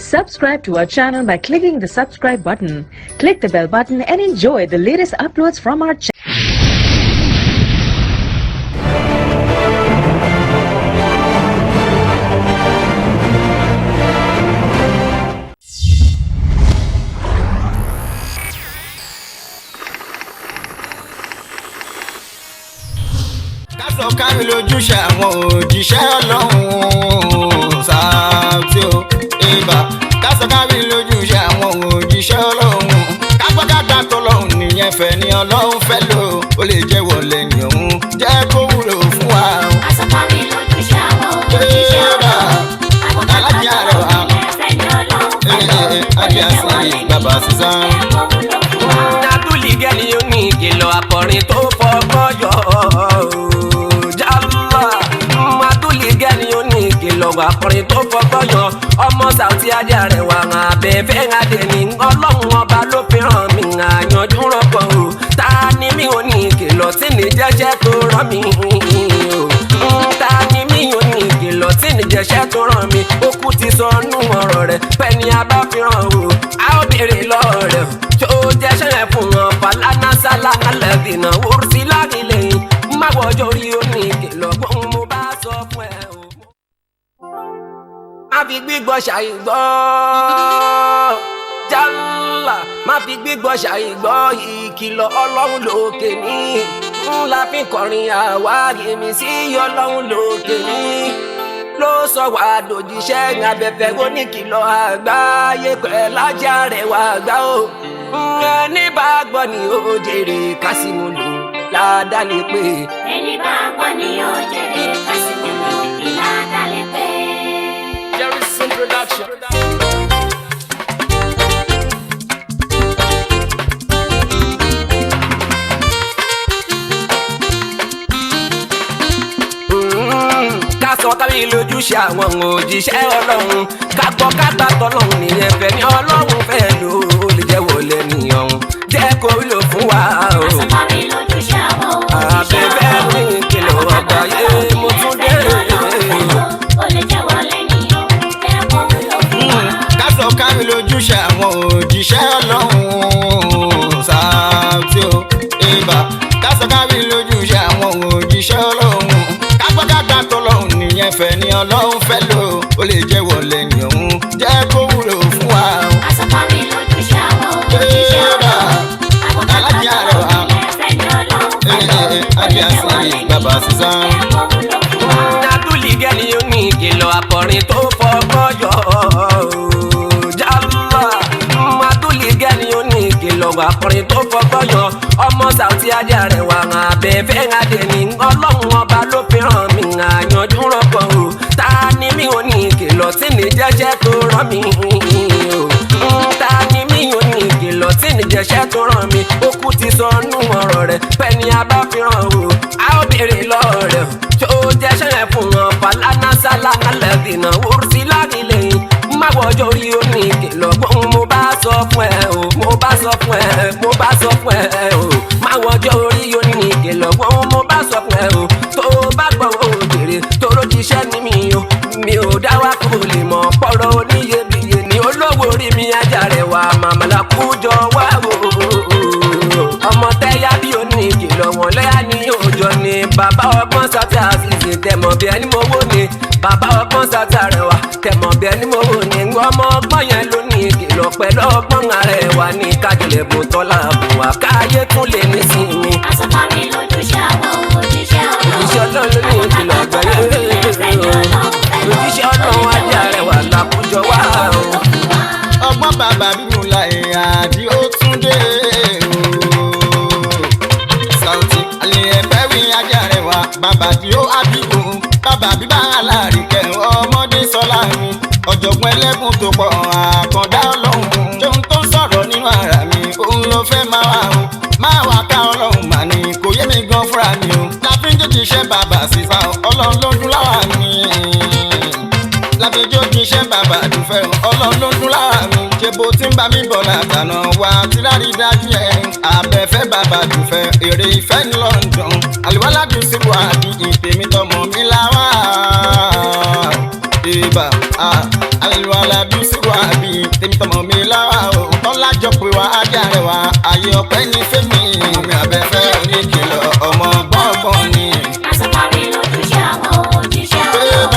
Subscribe to our channel by clicking the subscribe button. Click the bell button and enjoy the latest uploads from our channel. Kárí lójúṣe àwọn òjíṣẹ́ Ọlọ́run Saoty o ibà kárí lójúṣe àwọn òjíṣẹ́ Ọlọ́run kágbákàgbà tọ́lọ́run nìyẹn fẹ́ ni Ọlọ́run fẹ́ lò ó lè jẹ́ wọlé ní òun jẹ́ kó wúlò fún wa. Kárí lójúṣe àwọn òjíṣẹ́ Ọlọ́run alájà rẹ̀ wá ajá sí bàbá sísan. Nàdúlì gẹ́ni ó ní ìkìlọ̀ akọrin tó fọgbọ́ yọ. Akọrin tó fọgbọ́ yan ọmọ Saoty Adé Arẹwà abẹ́fẹ́ adẹ́ni Ọlọ́run ọba ló fi hàn mí àyànjú rọ́pọ̀ o ta ni mi ò ní ìkìlọ̀ tí ní jẹ́jẹ́ tó rán mi o ta ni mi ò ní ìkìlọ̀ tí ní jẹ́jẹ́ tó rán mi ó kú ti sọnù ọ̀rọ̀ rẹ̀ pẹ́ni abáfihàn o a ó béèrè lọ́ọ̀ rẹ̀ tó jẹ́sẹ̀ fún wọn falana sálánà lẹ́dínà wúrúsí lágìlẹ̀ má wọ́jọ́ rí ó ní ìkìlọ̀ gbọ́n mo bá sọ fún ẹ o. Má fi gbígbọ́ ṣàìgbọ́ jálá má fi gbígbọ́ ṣàìgbọ́ ìkìlọ̀ Ọlọ́run lókè ní ńlá fi kọrin àwárí mi sí Ọlọ́run lókè ní ló sọ wá dòjíṣẹ́ abẹ́fẹ́ oníkìlọ̀ àgbáyé pẹ̀lú Ajé Arẹwà àgbà o ẹni bá gbọ́ ni ó jèrè kásìmù lò ládàá lè pé. Ẹni bá gbọ́ ni ó jèrè kásìmù lò ládàá lè pé. Production. Ká sọ kárí lójúṣe àwọn òjíṣẹ́ Ọlọ́run ká gbọ́ ká gbà tọ́lọ́run nìyẹn fẹ́ ni Ọlọ́run fẹ́ lò ó lè jẹ́ wọlé nìyẹn jẹ́ kó lò fún wa o. Ká sọ kárí lójúṣe àwọn òjíṣẹ́ Ọlọ́run abẹ́fẹ́ ní ìkìlọ̀ àgbáyé mo tún dé. Kárí lójúṣe àwọn òjíṣẹ́ Ọlọ́run Saoty o ibà kárí lójúṣe àwọn òjíṣẹ́ Ọlọ́run kágbákàgbà tọ́lọ́run nìyẹn fẹ́ ni Ọlọ́run fẹ́ lò ó lè jẹ́ wọlé ní òun jẹ́ kó wúlò fún wa. Kárí lójúṣe àwọn òjíṣẹ́ Ọlọ́run alájà rẹ̀ wá ajá sí bàbá sísan. Nàdúlì gẹ́ni ó ní ìkìlọ̀ akọrin tó fọgbọ́ yọ. Akọrin tó fọgbọ́ yan ọmọ Saoty Adé Arẹwà abẹ́fẹ́ adẹ́ni Ọlọ́run ọba ló fi hàn mí àyànjú rọ́pọ̀ o ta ni mi ò ní ìkìlọ̀ tí ní jẹ́jẹ́ tó rán mi o ta ni mi ò ní ìkìlọ̀ tí ní jẹ́jẹ́ tó rán mi ó kú ti sọnù ọ̀rọ̀ rẹ̀ pẹ́ni abáfihàn o a ó béèrè lọ́ọ̀ rẹ̀ tó jẹ́sẹ̀ fún wọn falana sálánà lẹ́dínà wúrúsí lágìlẹ̀ má wọ́jọ́ rí ó ní ìkìlọ̀ gbọ́n mo bá sọ fún ẹ o mo bá sọ fún ẹ o má wọ́jọ́ orí ó ní ìkìlọ̀ gbọ́n mo bá sọ fún ẹ o tó bá gbọ́ òjèrè tó lójíṣẹ́ ní mi ò dá wá kó lè mọ̀ pọ̀rọ̀ oníyebíye ní olówó orí mi Ajé Arẹwà màmàlà kújọ wá o ọmọ tẹ́yà bí ó ní ìkìlọ̀ wọn lẹ́yà ní òòjọ́ ni bàbá ọgbọ́n Saoty Azeez tẹ̀mọ̀ bí ẹni mo wò ni bàbá ọgbọ́n Saoty Arẹwà tẹ̀mọ̀ bí ẹni mo wò ni ọmọ ọgbọ́n yẹn ló ní ìkìlọ̀ pẹ̀lú ọgbọ́n Arẹwà ní kájọlẹ̀ bò tọ́lá àbùwà káyé tún lè ní sinmi. Kárí lójúṣe àwọn òjíṣẹ́ Ọlọ́run ló ní ìkìlọ̀ àgbáyé òjíṣẹ́ Ọlọ́run Ajé Arẹwà làkújọ wá o. Ọgbọ́n bàbá bímú la àdí ó tún dé Saoty àlẹ́fẹ́rí Ajé Arẹwà bàbá tí ó àbíkú bàbá bíbá alárìkẹ́ ọmọdé sọlá mi ọ̀jọ̀gbọ́n ẹlẹ́bùn tó pọ̀ àkàndá Ọlọ́run tóun tó ń sọ̀rọ̀ nínú ara mi òun ló fẹ́ máa wà ká Ọlọ́run mà ní kò yé mi gan fúnra mi o láfíńdé ti ṣe bàbá sísá Ọlọ́run ló dún lára mi lábẹ́jọ́ kì í ṣe bàbá àdúfẹ́ Ọlọ́run ló dún lára mi ṣe bó ti ń bá mi bọ̀ látànà wá tí lárí dájú ẹ̀ abẹ́fẹ́ bàbá àdúfẹ́ èrè ìfẹ́ ní London àlùwáládùn síbò àbí ìpè mi tọmọ mi láwá ibà àlùwáládùn síbò àbí ọpẹ́ ní fẹ́mi mi abẹ́fẹ́ oníkìlọ̀ ọmọ gbọ́ngbọ́n ni. Àsọkárí lójúṣe àwọn òjíṣẹ́ Ọlọ́run.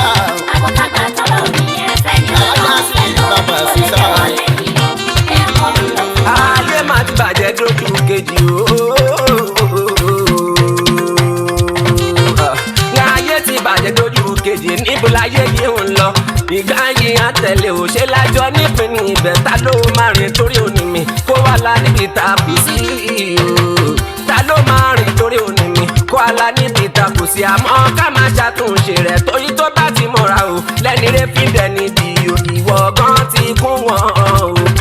Àgbọ̀kagbà tọ́lọ́ ní ẹ̀fẹ́ ní Ọlọ́run fẹ́ lọ. Ó lè jẹ́ wọlé nínú ẹ̀kọ́ wúlò fún wa. ayé má ti bàjẹ́ dójú kejì ayé ti bàjẹ́ dójú kejì níbo láyé yìí ń lọ ìgbà yìí á tẹ̀lé ò ṣe lájọ nípìn ibẹ̀ ta ló máa rìn torí òní mi kó wà lá níbi tá a kù sí ta ló máa rìn torí òní mi kó wà lá níbi tá a kù sí àmọ́ ká máa ṣàtúnṣe rẹ̀ torí tó bá ti mọ̀ra o lẹ́ni rẹ̀ fi dẹ̀ níbi ìwọ gan ti kún wọn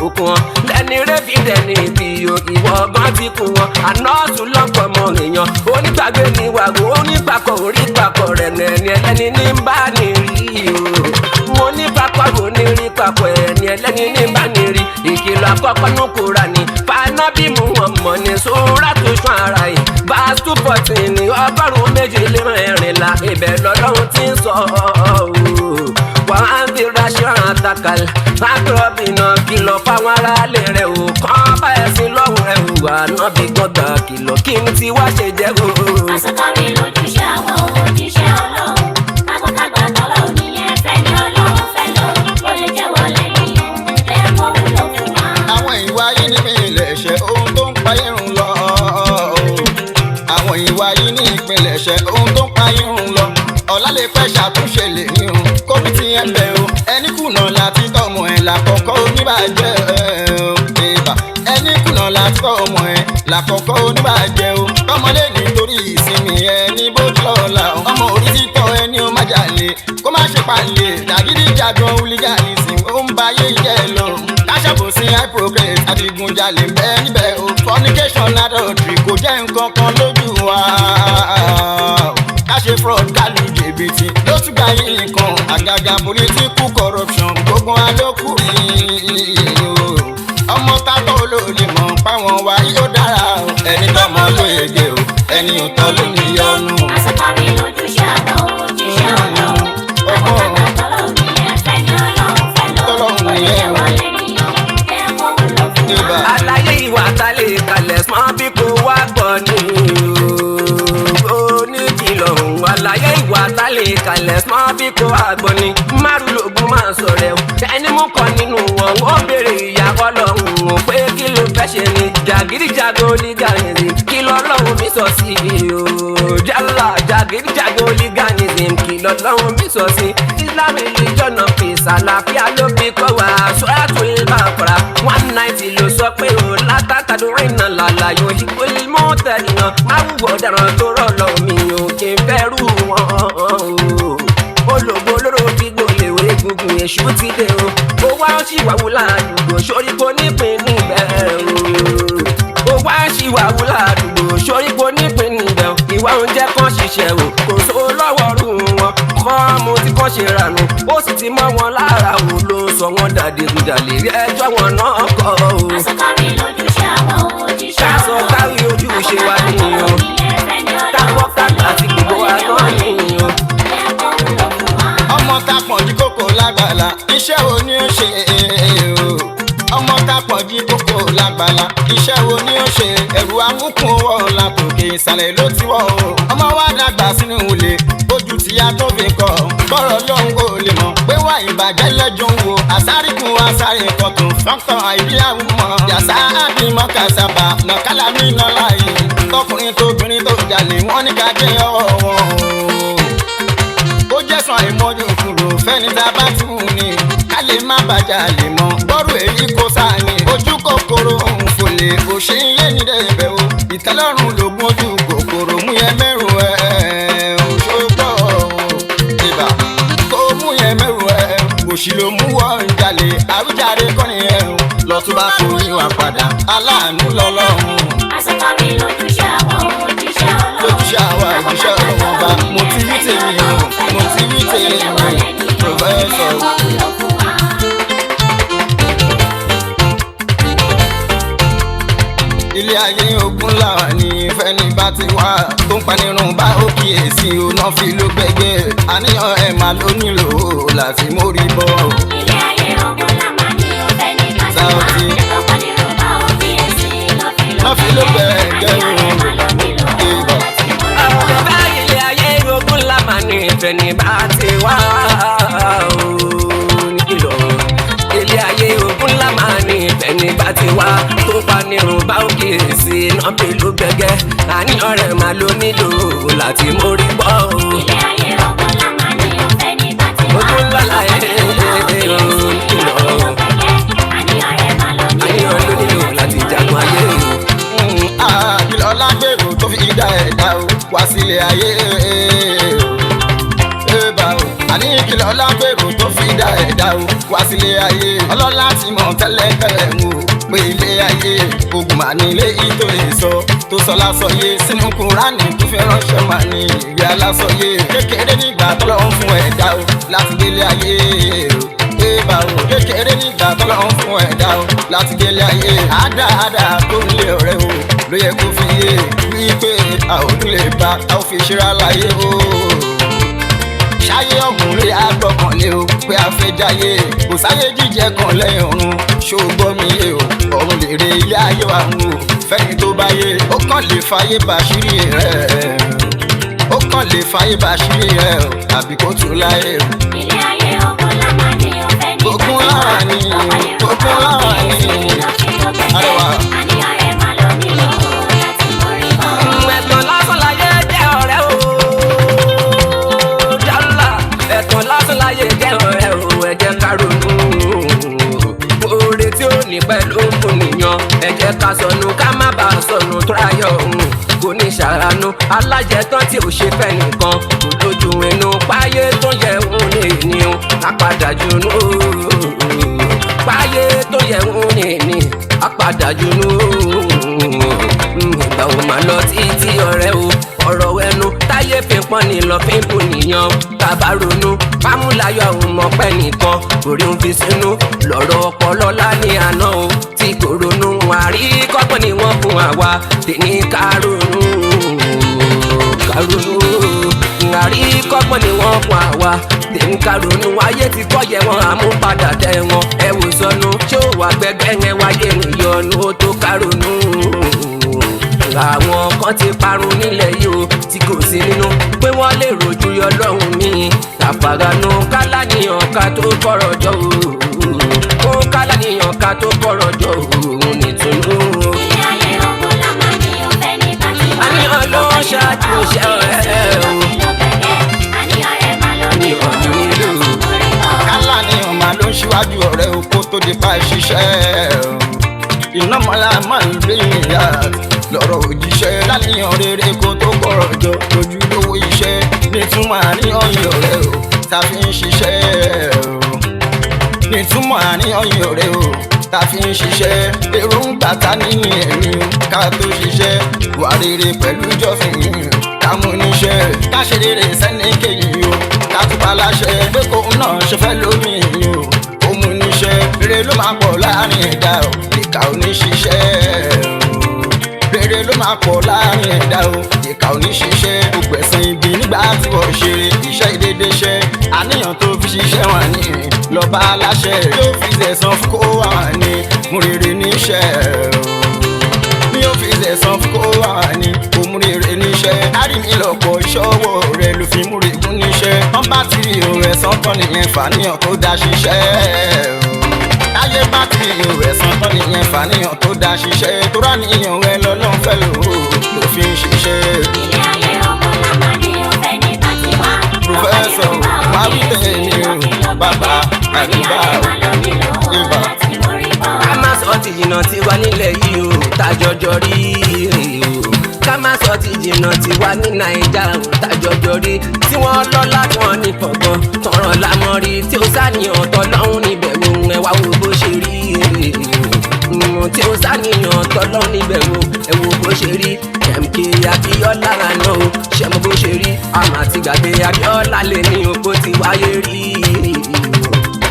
òkun wọn lẹ́ni rẹ̀ fi dẹ̀ níbi ìwọ gan ti kún wọn àná tún lọ́pọ̀ mọ́ èèyàn onígbàgbé ni wàgò onígbàkọ̀ orí gbàkọ̀ rẹ̀ nẹ̀ni ẹlẹ́ni ní bá ní rí o mo ní pápá wo ní rí papọ̀ ẹni ẹlẹ́ni ní bá ní rí ìkìlọ̀ àkọ́kọ́ ní kóra ní faná bí mu wọn mọ̀ ní sóra tó sún ara yìí verse 2:14 ní ọgọ́rùn-ún méjìlémẹ́rìnlá ibẹ̀ lọ́lọ́run ti ń sọ wọ́n á fi raṣọ́ àtàkàlẹ̀ àtọ́bí náà kìlọ̀ fáwọn aráàlú rẹ̀ o kàn bá ẹ̀sìn lọ́hùn rẹ̀ o àná bí gbọ́gbà kìlọ̀ kí ni tí wàá ṣe jẹ́ o. Àsọkárí lójúṣe àwọn òjíṣẹ́ Ọlọ́run. Àgbọ̀kagbà tọ́lọ́ ní ẹ̀fẹ́ ní Ọlọ́run fẹ́ lọ. Ó lè jẹ́ wọlé nínú ẹ̀kọ́ wúlò fún wa. àwọn ìwà yìí ní ìpínlẹ̀ ẹ̀ṣẹ̀ ohun tó ń pa irun lọ. àwọn ìwà yìí ní ìpínlẹ̀ ẹ̀ṣẹ̀ ohun tó ń pa irun lọ. ọ̀la lè fẹ́ ṣàtúnṣe lè ní o kóbi ti ẹ̀ bẹ̀ o ẹni kùnà láti tọmọ ẹ̀ làkọ́kọ́ oníbàjẹ́ ẹ̀bà ẹni kùnà láti tọmọ ẹ̀ làkọ́kọ́ oníbàjẹ́ o tọmọlé nítorí ìsinmi ẹni bó lọ́la ọmọ orí títọ́ ẹni ó má jalè kó má ṣe palè jàgídíjàgan hooliganism ó ń ba ayé jẹ́ lọ káṣàbòsí hypocrite adigunjalè ń bẹ níbẹ̀ o fornication adultery kò jẹ́ nǹkan kan lójú wa káṣe fraud kálù jìbìtì ló tún gba yín nǹkan àgàgà political corruption gbogbo alókùnrin ọmọ tábọ̀ ló lè mọ̀ páwọn wa yóò dára o ẹni tọ́mọ ló yege o ẹni ò tọ́ ló ní yọnu. Àsọkárí lójúṣe àwọn òjíṣẹ́ Ọlọ́run. Àgbọ̀kagbà tọ́lọ́ ní ẹ̀fẹ́ ní Ọlọ́run fẹ́ lọ. Ó lè jẹ́ wọlé nínú ẹ̀kọ́ wúlò fún wa. àlàyé ìwà tálẹ̀ kalẹ̀ small people wá gbọ́ ni oníkìlọ̀ òun àlàyé ìwà tálẹ̀ kalẹ̀ small people wá gbọ́ ni márùlógún máa sọ̀rọ̀ ẹ̀ ẹni mú kan nínú wọn ó béèrè ìyàwó lọ́hùn ún pé kí ló fẹ́ ṣe ni jàgídíjàgan oníganism kí lọ́lọ́run mi sọ sí o jálá jàgídíjàgan oníganism kí lọ́lọ́run mi sọ sí Islam religion of peace àlàáfíà ló fi kọ́ wa sọ́ra tó lè bá a kọ́ra 190 ló sọ pé o látàkàdúrà iná làlàyò ìbò ìmọ̀ tẹ̀yìnà máwùwọ̀ ọ̀daràn tó rọ̀ lọ mi ò kí n fẹ́ rú wọn olóògbé olóró gbígbó lèwe egungun èṣù ti dé o ó wá ń ṣìwàwù ládùúgbò sóríko nípìn níbẹ̀ ó wá ń ṣìwàwù ládùúgbò sóríko nípìn níbẹ̀ ìwà oúnjẹ kan ṣiṣẹ́ o kò sówó lọ́wọ́ rú wọn kọ́ mo ti kọ́ ṣe rànú ó sì ti mọ́ wọn lára o ló sọ wọn dàdégúdàlè rí ẹjọ́ wọn náà kọ́ o. Àsọkárí lójúṣe àwọn òjíṣẹ́ ká sọ kárí ojúṣe wa nìyẹn táwọn kàkà àti gbogbo wa náà nìyẹn. ọmọ tá pọ̀ jí kókó lágbàlá iṣẹ́ wo ni ó ṣe o ọmọ tá pọ̀ jí kókó lágbàlá iṣẹ́ wo ni ó ṣe ẹ̀rù amúkún wọ̀ látòkè ìsàlẹ̀ ló ti wọ̀ o ọmọ wa dàgbà sínú ilé ojú tí a tó fi kọ́ bọ́rọ̀ lóhùn kò lè mọ̀ pé wà ìbàjẹ́ lẹ́jọ́ ń wo àsárìkún àsárì kọ̀tún fọ́nkàn àìdíyàwó mọ̀ yàsá àbímọ kàṣàbà nàkàlà mí nà láàyè tọkùnrin tóbìnrin tó jalè wọ́n ní ká gé ọwọ́ wọn ó jẹ́sùn àìmọ́jú kúrò fẹ́ni tá a bá ti wù ní ká lè má bàjá lè mọ bọ́rù èyí kò sáàní ojú kòkòrò òun fò lè kò ṣe ń yé ní débẹ̀ o ìtẹ́lọ́rùn lògùn ojú kòkòrò mú yẹn mẹ́rù ẹ̀ òṣòpọ̀ ìbà kò mú yẹn mẹ́rù ẹ̀ òṣì ló mú wọ́n ń jalè àwíjàre kọ́ni ẹ̀ lọ́tún bá forí wà padà aláàánú lọ́lọ́run. Àsọkárí lójúṣe àwọn òjíṣẹ́ Ọlọ́run. lójúṣe àwọn òjíṣẹ́ Ọlọ́run ọba mo ti rí tèmi o mo ti rí tèmi pòfẹ́sọ̀. ilé ayé ogun làwà ní fẹ́ni bá ti wá tó ń panirun bá ó kíyèsí o náà fi ló gbẹgbẹ́ àníyàn ẹ̀ máa ló nílò láti mórí bọ́. Ilé ayé ogun làwà ní fẹ́ni bá ti wá tó ń panirun bá ó kíyèsí náà fi ló gbẹ̀gẹ́ o. Ọ̀fẹ́ ilé ayé ogún la máa ní ìfẹ́ ní bá ti wá nílò. Ilé ayé ogún la máa ní ìfẹ́ ní bá ti wá. Tó pa nírun bá ó kíyèsí iná fi ló gbẹ̀gẹ́. Àníyàn rẹ̀ máa ló nílò láti mórí bọ́ o. Ilé ayé ogún la máa ní ìfẹ́ ní bá ti wá. Ogún la láyé nílò. Àníyàn ló nílò láti jagun ayé. Àkìlọ̀ lágbèrò tó fi dá ẹ̀dá o wá sílé ayé. Ẹ̀bà o, àní kìlọ̀ lágbèrò tó fi dá ẹ̀dá o wá sílé ayé. Ọlọ́lá ti mọ̀ tẹ́lẹ̀tẹ́lẹ̀ mú o pé ilé ayé ogun mà ní ilé ìtò èso tó sọ lásọyé sínú Kùránì tó fi ránṣẹ́ mà ní ìwé alásọyé. Kékeré nígbà tọ́lọ́ ń fún ẹ̀dá o láti délé ayé o. Ẹ̀bà o, kékeré nígbà tọ́lọ́ ń fún ẹ̀dá o láti délé ayé. Àdáadáa tó ń lé ọ̀rẹ́ o ló yẹ kó fi yé wípé a ò ní lè bá a ò fi ṣera láyé o. Ṣáyé ọ̀gùn lè àgbọ̀kànlé o pé a fẹ́ jáyé kò sáyé jíjẹ kan lẹ́yìn ọ̀run ṣògbọ́ mi yé o ọ̀run lè re ilé ayé wa ń wò fẹ́ni tó bá yé ó kàn lè fàyè bàṣírí rẹ̀ ó kàn lè fàyè bàṣírí rẹ̀ o àbí kó tún láyé o. Ilé ayé ogún la máa ní ìfẹ́ ní bá ti wá. Ogún lára ni ogún lára ni Arẹwà. Àníyàn rẹ̀ máa lọ nílò láti mórí bọ́. Ẹ̀tàn lásán láyé jẹ́ ọ̀rẹ́ o. Jálá ẹ̀tàn lásán láyé jẹ́ ọ̀rẹ́ o. Ẹ jẹ́ ká ronú. Oore tí ó ní pẹ̀lú fún nìyàn. Ẹ jẹ́ ká sọnù ká má bàa sọnù tó ráyọ̀ òun. Kò ní ṣàánú alájẹtán tí ò ṣe fẹ́ nìkan. Kò lójú inú páyé tó yẹ òun ní ènìyàn. Àpàdà junú. Páyé tó yẹ òun ní ènìyàn. Àpàdà junú. Ìgbà wo máa lọ títí ọ̀rẹ́ o ọ̀rọ̀ ẹnu táyé fi pọ́n ní lọ fi ń bù nìyàn bàbá ronú fámúláyọ̀ àwọn ọmọpẹ́ nìkan orí ń fi sínú lọ́rọ̀ ọpọlọ lání àná o tí kò ronú àríkọ́gbọ́n ni wọ́n fún àwa tèmi ká ronú àríkọ́gbọ́n ni wọ́n fún àwa tèmi ká ronú ayé ti kọ́yẹ wọn àmúpadà tẹ wọn ẹ wò sọnù ṣé ó wà gbẹgbẹ́ yẹn wáyé nìyọnu ó tó ká ronú. Àwọn kan ti parun nílẹ̀ yìí o tí kò sí nínú pé wọ́n lè rojú yọ lọ́hùn mi àfàgànù kálánìyàn ká tó kọ̀rọ̀ jọ o kálánìyàn ká tó kọ̀rọ̀ jọ òun nìtùnú. Ilé ayé ogún la máa ní ìfẹ́ ní bá ti wá. Àníyàn ló ń ṣáájú iṣẹ́ ọ̀rẹ́ o. Àníyàn rẹ̀ máa lọ nílò láti mórí bọ́. Kálá ni ọmọ ló ń ṣíwájú ọ̀rẹ́ o kó tó di pa ṣiṣẹ́ o. Iná mọ́lá máa ń gbé ìyá lọ́rọ̀ òjíṣẹ́ láníyàn rere kó tó kọ̀rọ̀ jọ ojúlówó iṣẹ́ nítumọ̀ àníyàn ọ̀rẹ́ o ta fi ń ṣiṣẹ́ o. Nítumọ̀ àníyàn ọ̀rẹ́ o ta fi ń ṣiṣẹ́ èròǹgbà ta nínú ẹ̀mí ká tó ṣiṣẹ́ wà rere pẹ̀lú ìjọsìn ká mú níṣẹ́ ká ṣe rere sẹ́ni kejì o ká tún pa láṣẹ pé kóun náà ṣe fẹ́ lómi o ó mú níṣẹ́ rere ló máa pọ̀ láàrin ẹ̀dá o ìkà ò ní ṣiṣẹ́ o rere ló máa pọ̀ láàrin ẹ̀dá o ìkà ò ní ṣiṣẹ́ gbogbo ẹ̀sìn ibi nígbà tí wọ́n ṣe iṣẹ́ ìdédé ṣẹ́ àníyàn tó fi ṣiṣẹ́ wọn ni lọ́ba aláṣẹ yóò fi ẹ̀san fún kó wà ní mú rere níṣẹ́ o yóò fi ẹ̀san fún kó wà ní kó mú rere níṣẹ́ àrími lọ́pọ̀ ìṣọwọ́ rẹ ló fi mú rere níṣẹ́ wọ́n bá ti rí òun ẹ̀san tán nìyẹn fàníyàn tó dá ṣiṣẹ́ o ayé bá ti ìhò ẹ̀sán tán nìyẹn fàníyàn tó dá ṣiṣẹ́ tó rà níyàn rẹ lọ́lọ́run fẹ́ lò ó ló fi ń ṣiṣẹ́. Ilé ayé ogún la máa ní ìfẹ́ ní bá ti wá. Pòfẹ́sọ̀ wá wí tẹ̀mí o bàbá àdúgbà o ibà. Ká má sọ ti jìnnà tí wá nílẹ̀ yìí o tájọjọ rí o ká má sọ ti jìnnà tí wá ní Naija o tájọjọ rí tí wọ́n lọ́lá tí wọ́n ní fọ̀gbọ́n tọrọ lámọ́ rí tí ó sáníyàn tọ́lọ́hún níbẹ̀ wo ẹ wá wo bó ṣe rí tí ó sáníyàn tọ́lọ́hún níbẹ̀ wo ẹ wo bó ṣe rí MK Abíọ́lá àná o ṣe mo bó ṣe rí àmọ́ àti gbàgbé Abíọ́lá lè ní òpó ti wáyé rí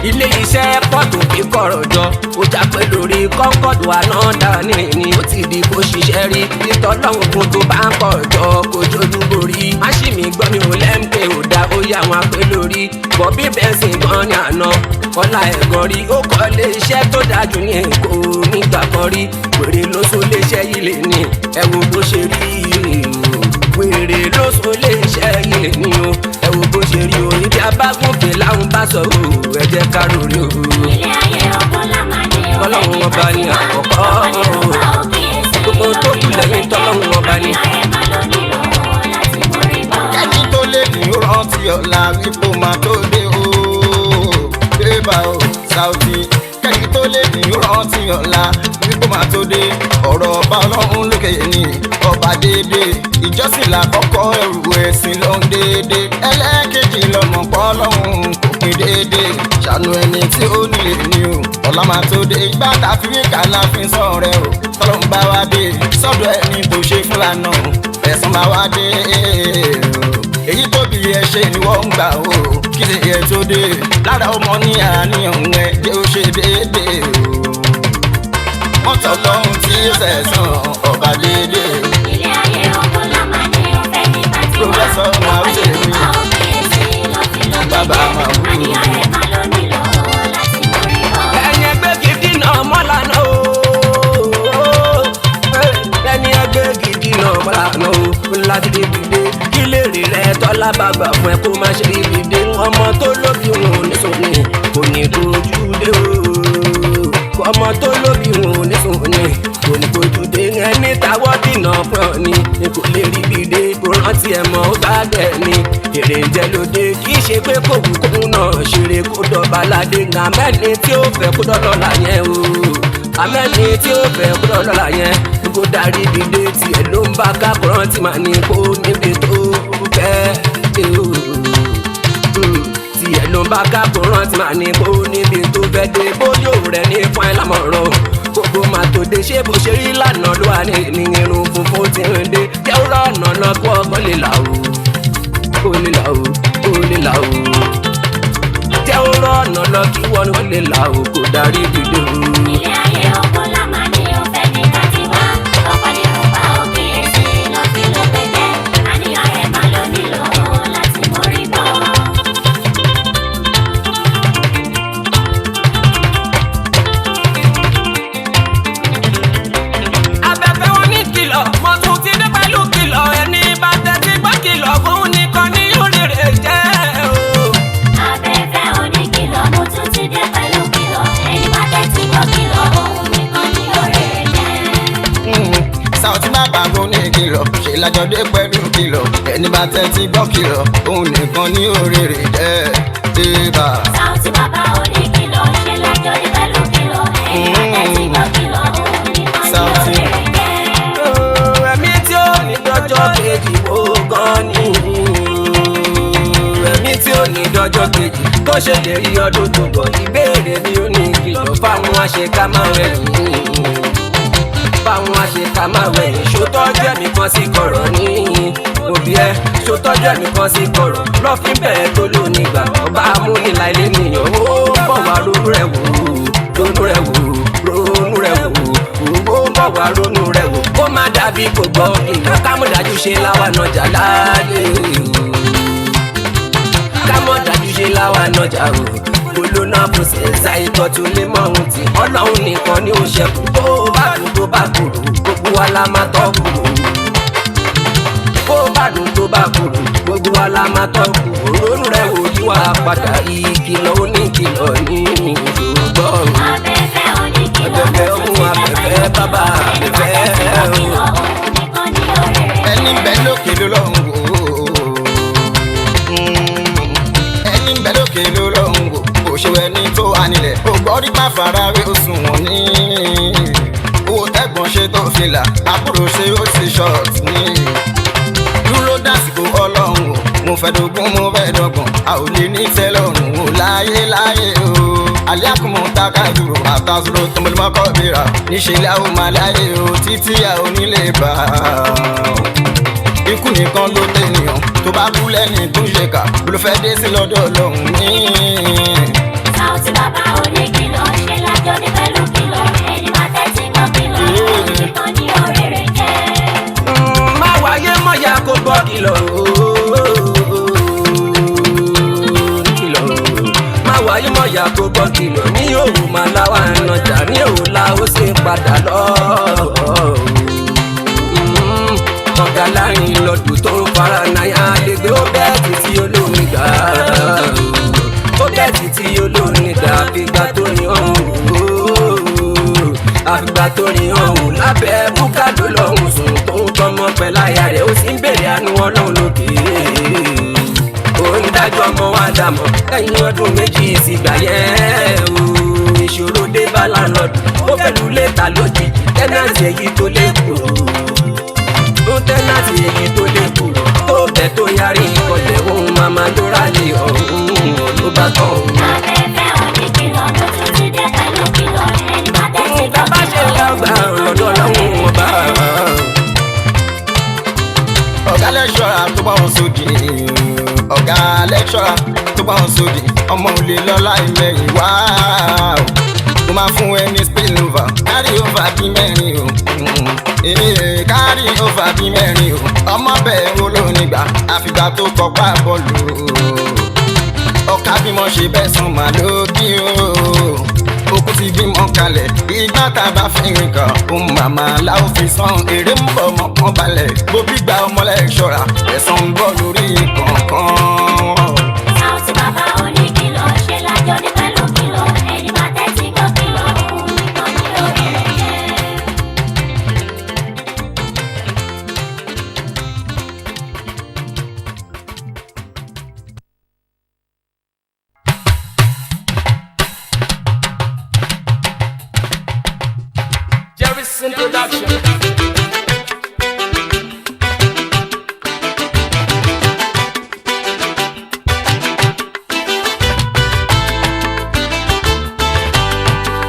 ilé iṣẹ́ pọ́ọ̀tù fi kọ̀rọ̀ jọ ó jápẹ́ lórí kọ́ńkọ́dù ànádà ní ó ti di kó ṣiṣẹ́ rí títọ́lọ́hún fún tó bá ń kọ̀rọ̀ jọ kó jójú borí máṣíìnì gbọ́ mi ò lẹ́ńpẹ́ ò dá ó yá wọn apẹ́ lórí bọ̀bí bẹ́ńsìn gan ni àná ọlá ẹ̀gàn rí ó kọ́ lé iṣẹ́ tó dájú ní èkó nígbà kan rí wèrè ló so lé iṣẹ́ yìí lè ní ẹ wo bó ṣe rí wèrè ló so lé iṣẹ́ yìí lè ní o ẹ wo bó ṣe rí o níbi abágúnfè láwọn bá sọ o ẹ jẹ́ ká rori o. ilé ayé ọgbọ́n lámàdé Ọlọ́run ọba ní àkọ́kọ́ gbogbo tó kù lẹ́yìn tọ́lọ́run ọba ní. kẹ́ni tó lè ní ó rántí ọ̀la wípé ó máa tó dé o bébà o Saoty kẹ́ni tó lè ní ó rántí ọ̀la wípé ó máa tó dé ọ̀rọ̀ ọba ọlọ́run lókè ní ọba déédéé ìjọsìn làkọ́kọ́ ẹrù ẹ̀sìn ló ń déédéé ẹlẹ́ẹ̀kejì lọ́mọ pọ́ ọlọ́run kò pín déédéé ṣàánú ẹni tí ó nílé ní o ọ̀la máa tó dé ìgbà tàbí wíkà la fi sọ rẹ o tọ́lọ́run bá wá dé sọ́dọ̀ ẹni tó ṣe fúlànà ẹ̀sán bá wá dé èyí tóbi ẹ ṣe ni wọ́n ń gbà o kí lè yẹ tó dé lára ọmọ ní àníyàn ẹ jẹ́ ó ṣe déédéé o wọ́n tọ́ lọ́hùn tí ó sẹ̀sán ọba déédéé o. ilé ayé ọgbọ́n lámàdé ọ̀fẹ́ ní pàtí wá Professor Maute mi bàbá máa wú. àníyàn rẹ̀ máa lọ nílò láti mórí bọ́. ẹni ẹgbẹ́ gidi náà mọ́lànà o ẹni ẹgbẹ́ gidi náà mọ́lànà o láti dé dìde kí lè rí rẹ tọ́lá bàbá fún ẹ kó má ṣe dìde ọmọ tó lóbi òun oníṣòwò kò ní kojú dé o ọmọ tó lóbi òun oníṣòwò kò ní kojú dé ẹni táwọ́ dìnà fún ọ ni kò lè rí bìde kò rántí ẹ mọ́ ó bá dẹ̀ ni èrè jẹ́ lóde kì í ṣe pé kò wù kóun náà ṣeré kó dọ̀bà ládé àmẹ́ni tí ó fẹ́ kó dọ́lọ́lá yẹn o àmẹ́ni tí ó fẹ́ kó dọ́lọ́lá yẹn kó darí dìde tiẹ̀ ló ń bá kákùrán tí màá ní kó níbi tó fẹ́ dé o tiẹ̀ ló ń bá kákùrán tí màá ní kó níbi tó fẹ́ dé bóyá rẹ̀ ní fún ẹ lámọ̀ràn gbogbo máa tó dé ṣé bó ṣe rí lánàá ló wà ní irun funfun tí ń dé jẹ́ ó rọ̀nà lọ́kọ́ ọgbọ́n lè là ó lè là ó lè là ó jẹ́ ó rọ̀nà lọ kí wọ́n lè là ó kó darí dìde o. ilé ayé ọgbọ́n lámàdé ọ̀fẹ́ ní pàtí wá ọ̀pọ̀ ní rúbà òkè èsì lọ́fí ló pẹ̀lẹ́ àníyàn rẹ̀ máa lọ nílò láti mórí bọ́. Abẹ́fẹ́ wọn ní kìlọ̀ mo tún ti dé pẹ̀lú kìlọ̀ ẹni bá tẹ́tí gbọ́ kìlọ̀ fún nìkan ní òrèrè jẹ́ o. abẹ́fẹ́ oníkìlọ̀ mo tún ti dé pẹ̀lú kìlọ̀ ẹni bá tẹ́tí gbọ́ kìlọ̀ òun nìkan ní ọ̀rẹ́ jẹ́. Saoty má bàgò ní kìlọ̀ ṣe lájọdé pẹ̀lú kìlọ̀ ẹni bá tẹ́tí gbọ́ kìlọ̀ òun nìkan ní òrèrè jẹ́ débà. Saoty bàbá oníkìlọ̀ ṣe lájọ dé pẹ̀lú kìlọ̀ ẹni bá tẹ́tí gbọ́ kìlọ̀ òun nìkan ní Saoty. ọ̀rẹ́ jẹ́. Ẹ̀mí tí ó ní dọ́jọ́ kejì ó gan ni. Ẹ̀mí tí ó ní dọ́jọ́ kejì tó ṣe lè rí ọdún tó bọ̀ ìbéèrè ni ó ní kìlọ̀ fáwọn àṣekà máa rẹ̀ fáwọn àṣekà máa rẹ̀ ṣòtọ́jú ẹ̀mí kan sí kọ̀rọ̀ ní òbí ẹ̀ ṣòtọ́jú ẹ̀mí kan sí kọ̀rọ̀ lọ́fíìn bẹ̀rẹ̀ tó lò nígbà ọba amúnilá ilé nìyàn ó bọ̀ wá ronú rẹ̀ wò ronú rẹ̀ wò ronú rẹ̀ wò ó bọ̀ wá ronú rẹ̀ wò kó má dàbí kò gbọ́ ìlú kámọ́dájú ṣe láwa nàjà láàyè kámọ́dájú ṣe láwa nàjà o olóná kò sí ẹ̀sà ìtọ́ tó lé mọ́ ohun tí ọlọ́run nìkan ni ó ṣẹkù tó bá dùn tó bá kúrò gbogbo wa la máa tọ́ kúrò kó bá dùn tó bá kúrò gbogbo wa la máa tọ́ kúrò ronú rẹ̀ wò yíwá padà ìkìlọ̀ oníkìlọ̀ ní ìṣògbọ́n. abẹ́fẹ́ oníkìlọ̀ Abẹ́fẹ́ ohun abẹ́fẹ́ bàbá abẹ́fẹ́ ohun. ẹni bẹ lókè ló lọ́hùn wò ẹni bẹ lókè ló lọ́hùn wò kò ṣe ẹni tó wà nílẹ̀ kò gbọ́ rí má fara rí oṣù wọn ní owó tẹ́gbọ̀n ṣe tó fìlà àbúrò ṣe ó ti ṣọ́ọ̀tì ní dúró dásìkò ọlọ́run o mo fẹ́ dógún mo fẹ́ dọ́gbọ̀n a ò lè ní tẹ́lọ̀rùn o láyé láyé o aliakumu taka dúró àtàzúrò tọmọlùmọ́kọ́ bíra níṣẹ́ ilé àwọn ọmọ aláyé o títí a ò ní lè bá ikú nìkan ló tẹ̀yàn tó bá kú lẹ́ni tó ṣe kà ló fẹ́ dé sí lọ́dọ̀ ọlọ́run ní. Saoty bàbá oníkìlọ̀ ṣe lájọ dé pẹ̀lú kìlọ̀ ẹni bá tẹ́tí gbọ́ kìlọ̀ òun nìkan ní ọ̀rẹ́ rẹ̀ jẹ́. Má wáyé mọ̀yà kó gbọ́ kìlọ̀ kìlọ̀ má wáyé mọ̀yà kó gbọ́ sì padà lọ. Ọ̀gá láàrin lọ́dún tó ń fara náyà lè gbé ó bẹ́ẹ̀ títí olómi gbà. Ó bẹ́ẹ̀ títí olómi gbà àfìgbà tó ní ọ̀hún. Àfìgbà tó ní ọ̀hún lábẹ́ búkàdó lọ́hùn sùn tó ń tọmọ pẹ̀lú àyà rẹ̀ ó sì ń bèrè àánú ọlọ́run lókè. Òun dájọ́ ọmọ wa dàmọ́ lẹ́yìn ọdún méjì sígbà yẹn o. Ìṣòro dé bá láńlọ́ọ̀dù ó fẹ́lú létà lójijì tẹ́nàtì èyí tó lé kúrò. Ó tẹ́nàtì èyí tó lé kúrò tó bẹ̀ tó yarí ìkọlẹ̀ ohun màmá ló ráyè ọ̀hún ló bá tán òun. Afẹ́fẹ́ oníkìlọ̀ ló tún ti dé pẹ̀lú kìlọ̀ ẹni bá tẹ́tí Bá bá ṣe lágbà lọ́dọ̀ ọlọ́run ọba. ọ̀gá lẹ́ṣọ́ra tó bá wọn sódì ọ̀gá lẹ́ṣọ́ra tó bá wọn sódì ọmọ òlè lọ́la ìmẹ̀yìn wá mo máa fún ẹ ní spill over carry over bí mẹ́rin o carry over bí mẹ́rin o ọmọ bẹ́ẹ̀ wo ló nígbà àfìgbà tó kọ́pá bọ́ọ̀lù ọ̀ká bímọ ṣe bẹ́ẹ̀ sàn má lókì o okùn ti bímọ kalẹ̀ ìgbà tá a bá fi rìn kàn òun màmá láò fi san èrè ń bọ̀ ọmọ kan balẹ̀ bóbí gba ọmọlẹ̀ ṣọ́ra ẹ̀san ń bọ̀ lórí kọ̀ọ̀kan. Sáùtì bàbá oníkìlọ̀ ṣe lájọ ní pẹ̀lú kìlọ̀ ẹni bá tẹ́tí gbọ́ kìlọ̀ òun nìkan ní lórí ẹ̀yẹ. Jerry's introduction.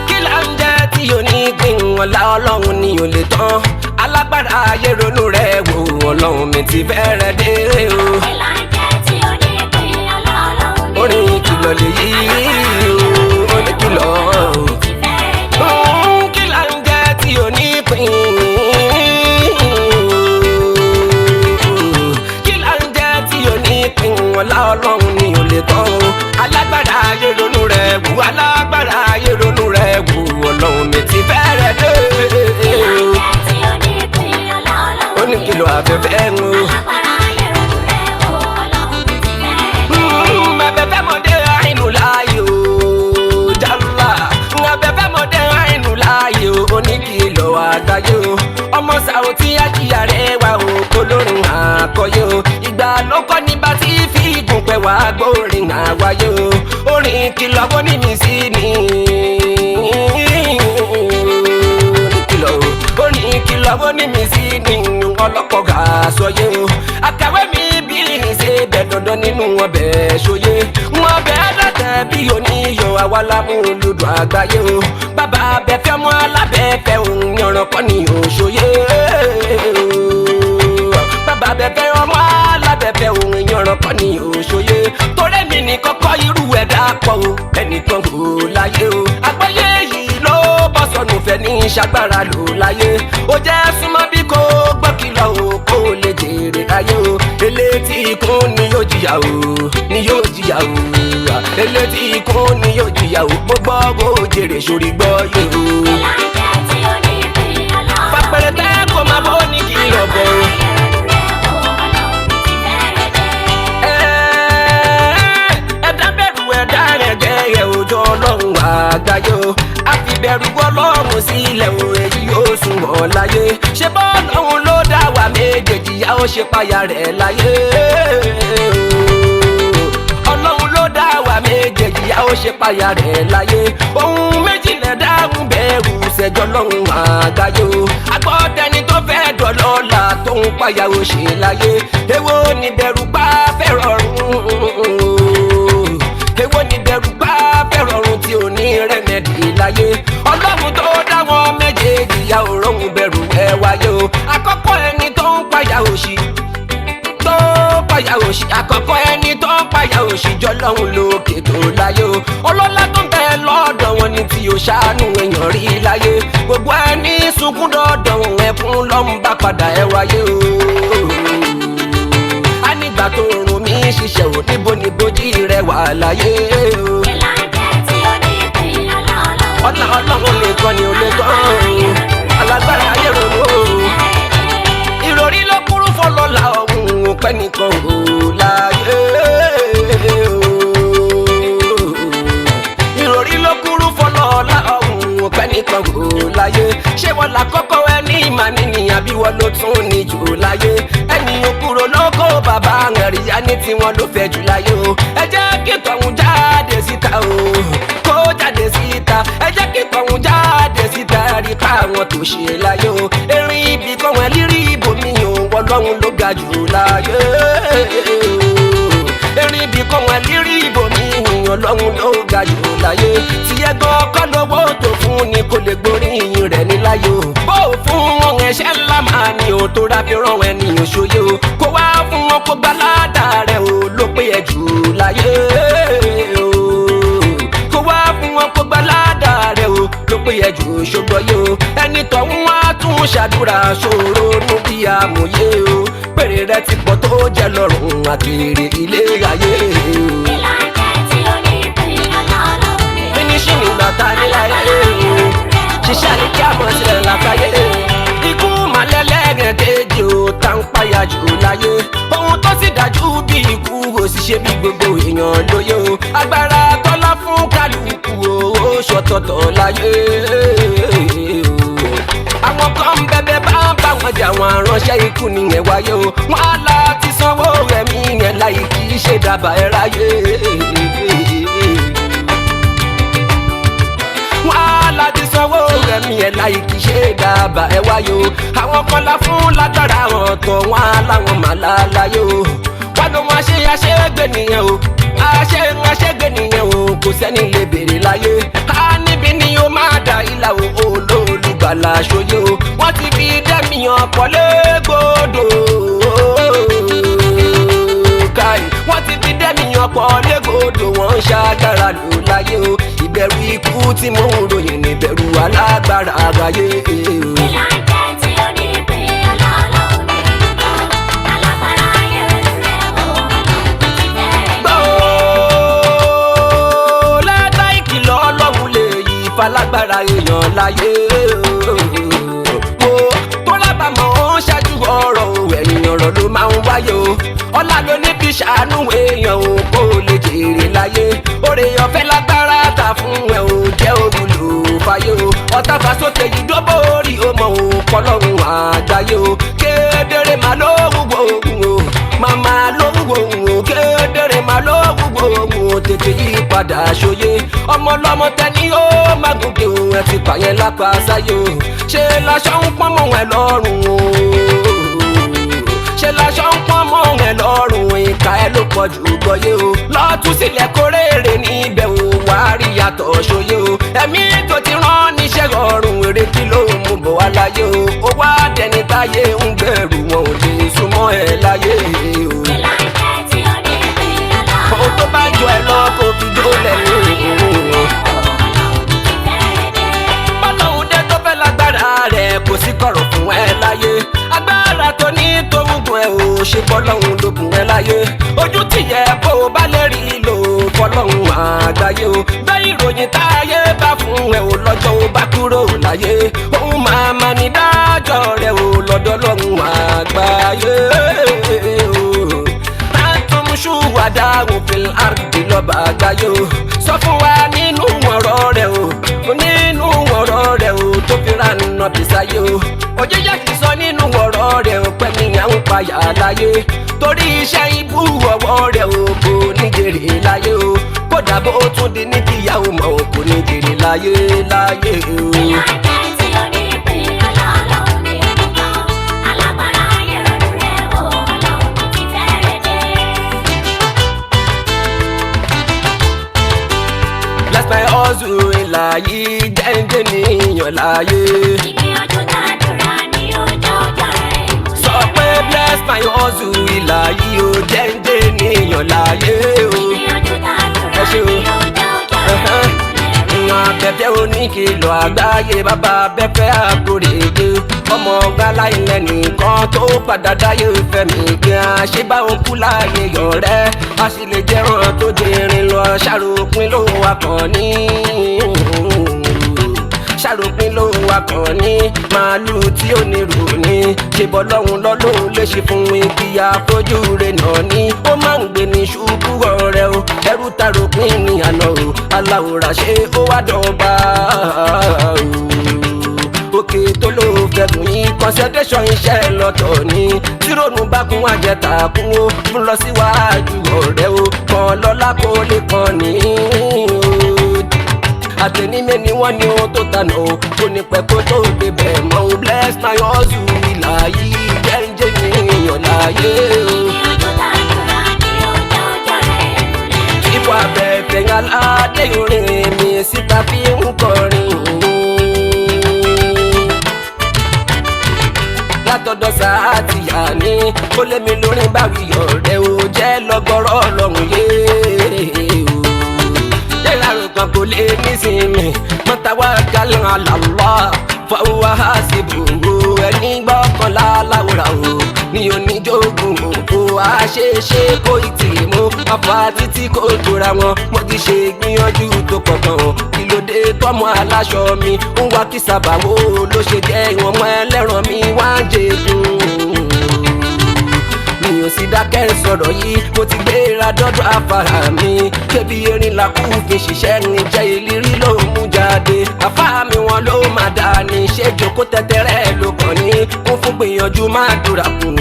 Kí là ń jẹ́ tí o ní gbìn ọ̀la ọlọ́run ni ò lè tán alágbára ayé ronú rẹ̀ wò ọlọ́run mi ti fẹ́rẹ̀ dé o. Ìlànà tí onípín ọlọ́run ní Orin ìkìlọ̀ lèyí o oníkìlọ̀. ti fẹ́rẹ̀ dé. Kí là ń jẹ́ tí o ní pín? Kí là ń jẹ́ tí o ní pín? Ọlá ọlọ́run ni ò lè tán o. Alágbára ayé ronú rẹ̀ wò alágbára ayé ronú rẹ̀ wò ọlọ́run mi ti fẹ́rẹ̀ dé. Ìlànà tí onípín ọlọ́run ní Oníkìlọ̀ afẹ́fẹ́ ń o. alágbára ayé ronú rẹ̀ wò ọlọ́run ní ti fẹ́rẹ̀ dé. Abẹ́fẹ́ mọ̀dé àìnù láàyè o jàlá. Abẹ́fẹ́ mọ̀dé àìnù láàyè o oníkìlọ̀ àgbáyé o. Ọmọ Sàùtì àjíyà rẹ̀ wá o olórin àkọyé o. Ìgbà ló kọ́ ní bá ti fi gùn pẹ̀ wá gbórin àwáyé o. Orin kìlọ̀ bó ní mi sí ni. Oníkìlọ̀ o. Orin kìlọ̀ bó ní mi sí ni ọlọ́pọ̀ gà sọyé o. Àkàwé mi bí ṣe bẹ̀ dandan nínú ọbẹ̀ ṣòye. Wọ́n bẹ̀ dàtẹ̀ bí oníyọ̀ àwa lámú lùdù àgbáyé o. Bàbá abẹ́fẹ́ mọ́ alábẹ́fẹ́ òun yànràn kọ́ ni òṣòye. Bàbá abẹ́fẹ́ ọmọ alábẹ́fẹ́ òun yànràn kọ́ ni òṣòye. Torí mi ní kọ́kọ́ irú ẹ̀dá pọ̀ o ẹnìkan kò láyé o. Àgbáyé yìí ló bọ́ sọnù fẹ́ ní ṣàgbára lò láyé. Ó jẹ́ súnmọ́ bí kò gbọ́ kìlọ̀ o kó lè jèrè ayé o. Elétí ikún ni yóò jìyà o ni yóò jìyà o. Elétí ikún ni yóò jìyà o. Mo gbọ́ bó jèrè sórí gbọ́ yé o. Ìlànà tí onípín ọlọ́run ní Fapẹ̀rẹ̀ tẹ́ kó máa bọ́ ní kìlọ̀ bọ̀ o. ayé ronú rẹ̀ wò ọlọ́run ní ti fẹ́rẹ̀ dé. Ẹ̀dá bẹ̀rù ẹ̀dá rẹ̀ gẹ̀yẹ̀ òjò ọlọ́run àgbáyé o. A fi bẹ̀rù ọlọ́run sílẹ̀ o èyí yóò sùn wọ́n láyé. Ṣé bọ́ ọlọ́run ló dá wa méjèèjì yá ó ṣe páyà rẹ̀ láyé? Ọlọ́run ló dá wa méjèèjì yá ó ṣe páyà rẹ̀ láyé. Ohun méjì lẹ̀ dáhùn bẹ̀rù ṣẹjọ́ lọ́run àgbáyé o. Agbọ́dẹni tó fẹ́ dọ̀lọ́la tó ń páyà ó ṣe láyé. Èwo ni bẹ̀rù bá fẹ́ rọrùn? Èwo ni bẹ̀rù bá fẹ́ rọrùn tí ò ní rẹ́mẹ̀dì láyé? Ọlọ́run tó dá wọn méjèèjì yá òróhùn bẹ̀rù ẹ wáyé o. Àkọ́kọ́ ẹni tó ń páyà òṣì tó páyà òṣì àkọ́kọ́ ẹni tó ń páyà òṣì jọ lọ́hùn lókè tó láyé o. Ọlọ́lá tó ń bẹ lọ́dọ̀ wọn ni tí o ṣàánú èèyàn rí láyé. Gbogbo ẹni sunkún dọ́dọ̀ wọn ẹkún lọ́hùn bá padà ẹ wáyé o. A nígbà tó rùn mí ṣiṣẹ́ ò níbo ni bójì rẹ wà láyé o. Ìlànà tí onípín ọlọ́run ọ̀tá ọlọ́run nìkan ni ò lè gbọ́ alágbára ayé ronú ìròrí ló kúrú fọlọ́lá ọ̀hún pẹ́ nìkan ò láyé ìròrí ló kúrú fọlọ́lá ọ̀hún pẹ́ nìkan ò láyé ṣé wọ́n là kọ́kọ́ ẹni ìmà nìyàn bí wọ́n ló tún ní jù láyé ẹni òkúrò lóko bàbá àríyá ní tiwọn ló fẹ́ jù láyé o ẹ jẹ́ kí tọ̀hún jáde síta o kó jáde síta ẹ jẹ́ kí tọ̀hún jáde síta rí pa àwọn tó ṣe láyé o erin ibi kan wọn lírí ibòmí o wọ́n lọ́hún ló ga jù láyé erin ibi kan wọn lírí ibòmí o lọ́hún ló ga jù láyé tí ẹ gbọ́ kọ́ lówó tó fún ni kò lè gbóríyìn rẹ̀ ní láyé o bó fún wọn ẹ̀ṣẹ̀ ńlá máa ní o tó rábí rán ẹni òṣòye o kó wá fún wọn kó gbá ládàá rẹ̀ o ló pé ẹ jù láyé o kó wá fún wọn kó gbá ládàá rẹ̀ o ló pé ẹ jù ṣògbọ́yé o ẹni tọ̀hún wá tún ṣàdúrà ṣòro nú bí amòye o pèrè rẹ̀ ti pọ̀ tó jẹ́ lọ́rùn àkèrè ilé ayé o. finishing ìgbà ta ní láyé o ṣiṣẹ́ àríkí àmọ́ sílẹ̀ lákàyè ikú màlẹ́lẹ́gẹ̀dẹ́jì ó tá ń páyà jù láyé ohun tó sì dájú bí ikú ó sì ṣe bí gbogbo èèyàn lóye o agbára tọ́lá fún kálukú ó ṣọ̀tọ̀tọ̀ láyé àwọn kan bẹ̀bẹ̀ bá bá wọn jà wọn ránṣẹ́ ikú nìyẹn wáyé o wọn á láti sanwó ẹ̀mí yẹn láì kì í ṣe dábàá ẹ̀ ráyé láti sanwó rẹ̀mí ẹ̀ láì kì í ṣe dábàá ẹ wáyé o àwọn kan la fún lágbára ọ̀tọ̀ wọn aláwọn màlá láyé o wọn ló wọn àṣegbè nìyẹn o àṣegbè nìyẹn o kò sẹ́ni lè béèrè láyé a níbi ni ó máa dà ilà o olólùgbàlà ṣòye o wọ́n ti fi dẹ́mìyàn pọ̀ légbodò káyì wọ́n ti fi dẹ́mìyàn pọ̀ légbodò wọ́n ń ṣàgbára lò láyé o ìbẹ̀rù ikú tí mò ń ròyìn ní ìbẹ̀rù alágbára àgbáyé. ìlànà tí ó ní pé ọlọ́run ní ìlú alágbára ayé rẹ̀ wò ti bẹ̀rẹ̀. gbọ́ lẹ́tà ìkìlọ̀ ọlọ́run lè yí falágbára èèyàn láyé wo tó lábàámọ̀ ó ń ṣáájú ọ̀rọ̀ ẹ̀yìn ọ̀rọ̀ ló máa ń wáyé o ọlá ló ní fi ṣàánú èèyàn o kó lè jèrè láyé oore ọ̀fẹ́ lágbára ta fún ẹ o jẹ́ olùlò fàyè o ọ̀tá fasókè yìí dóbò orí o mọ̀ o kọlọ́run àgbáyé o kedere máa lówùgbò ògùn o màmá lówùgbò ògùn o kedere máa lówùgbò ògùn o tètè yí padà ṣòye ọmọ ọlọ́mọ tẹ́ni ó máa gòkè o ẹ ti pààyàn lápá sáyé o ṣe láṣọ ń pọ́n mọ́ ẹ lọ́rùn o ṣe láṣọ ń pọ́n mọ́ ẹ lọ́rùn ìka ẹ ló pọ̀ jù gbọ́yé o lọ́tún sílẹ̀ kórèrè níbẹ̀ o wá rí yàtọ̀ ṣòye o ẹ̀mí tó ti rán níṣẹ́ ọ̀run èrè kí ló mú bọ̀ wá láyé o ó wá dẹni táyé ń gbẹ̀rù wọn ò lè súnmọ́ ẹ láyé o. ìlànà tí ó ní pé ọlọ́run ohun tó bá jọ ẹ lọ kó fi dólẹ̀ ní ìhòòhò. bọ́lọ́hún dé tó fẹ́ lágbára rẹ̀ kò sí kọ̀rọ̀ fún ẹ láyé agbára tó ní tó ń gun ẹ ò ṣe bọ́lọ́hún ló gun ẹ láyé ojú tìyẹ bó o bá lè rí lò fọlọ́hún àgbáyé o bẹ́ẹ̀ ìròyìn táyé bá fún ẹ ò lọ́jọ́ ó bá kúrò láyé òun máa ní dájọ́ rẹ ò lọ́dọ̀ lọ́hún àgbáyé o ṣùwádà òfin àrùbí lọ́ba àgbáyé o sọ fún wa nínú ọ̀rọ̀ rẹ̀ o nínú ọ̀rọ̀ rẹ̀ o tó fi ra nà bísáyé o òjijì kì í sọ nínú ọ̀rọ̀ rẹ̀ o pẹ́ ní àwọn payà láyé torí iṣẹ́ ibú ọwọ́ rẹ̀ o kò ní jèrè láyé o kódà bó tún di níbi ìyàwó mọ̀ o kò ní jèrè láyé láyé o. ìlànà tí ó ní pé ọlọ́run ní ìlú alágbára ayé rẹ̀ wò ọlọ́run ti bẹ̀rẹ̀ dé. Bless my hustle láyé jẹ́ǹjẹ́ níyàn láyé. ìgbìyànjú tàdúrà ní ọjọ́ ọjọ́ rẹ̀ mú sọ pé bless my hustle láyé o jẹ́ǹjẹ́ níyàn láyé o. ìgbìyànjú tàdúrà ṣé o? ní ọjọ́ ọjọ́ rẹ̀ mú abẹ́fẹ́ oníkìlọ̀ àgbáyé bàbá abẹ́fẹ́ àkórèdè ọmọ gálá ilẹ̀ nìkan tó padà dáyé fẹ́mi kí a ṣe bá òkú láàyè yọ̀ rẹ́ a sì lè jẹ́ràn tó dìrín lọ ṣàròpin ló wà kàn ní. ṣàròpin ló wà kàn ní màálù tí ò ní rò ní ṣèbọ̀ lọ́hùn lọ́lọ́hùn lè ṣe fún ìkìyà fojú rẹ̀ náà ní ó máa ń gbé ní ṣubú ọ̀rẹ́ o ẹrú taròpin ní àná o aláwòrán ṣe ó wá dọ̀ba òkè tó ló fẹ̀gùn yín concentration iṣẹ́ lọ́tọ̀ ni tírònú bá kún àjẹta kún ó fún lọ síwájú ọ̀rẹ́ o kan lọ́lá kó lè kàn ní àtẹnimẹ́ ni wọ́n ní ohun tó tanà o kò ní pẹ́ kó tó débẹ̀ mọ́ o bless my hustle ìlà yìí jẹ́njẹ́ ní èèyàn láàyè o. ipò abẹ́fẹ́ aládé orin mi síta fi ń kọrin látọ̀dọ̀ Sàátìyà ní ó lé mi lórí báwí ọ̀rẹ́ o jẹ́ lọ́gọ́rọ́ ọlọ́run yé o lẹ́làrú kan kò lè nísìnyí mọ́tàwákàlà àlàlá fọwọ́ àṣìbò ẹni gbọ́kànlá láwùrà o ní oníjógun òkú àṣeṣe kó ìtì mú ọ̀fà títí kò tóra wọn mo ti ṣe gbìyànjú tó kọ̀ọ̀kan o kí ló dé tọ́mọ aláṣọ mi ń wá kí sábàwò ló ṣe jẹ́ ìwọ̀n mọ́ ẹlẹ́ran mi wá ń jẹ̀dùn mi ò sì dákẹ́ sọ̀rọ̀ yìí mo ti gbéra dọ́dọ̀ afárá mi kébi erin làkú fi ṣiṣẹ́ ní jẹ́ ìlérí ló ń mú jáde àfá mi wọn ló máa dá ní ṣé jòkó tẹ́tẹ́rẹ́ ló kàn ní kún fún gbìyànjú máa dúra kùn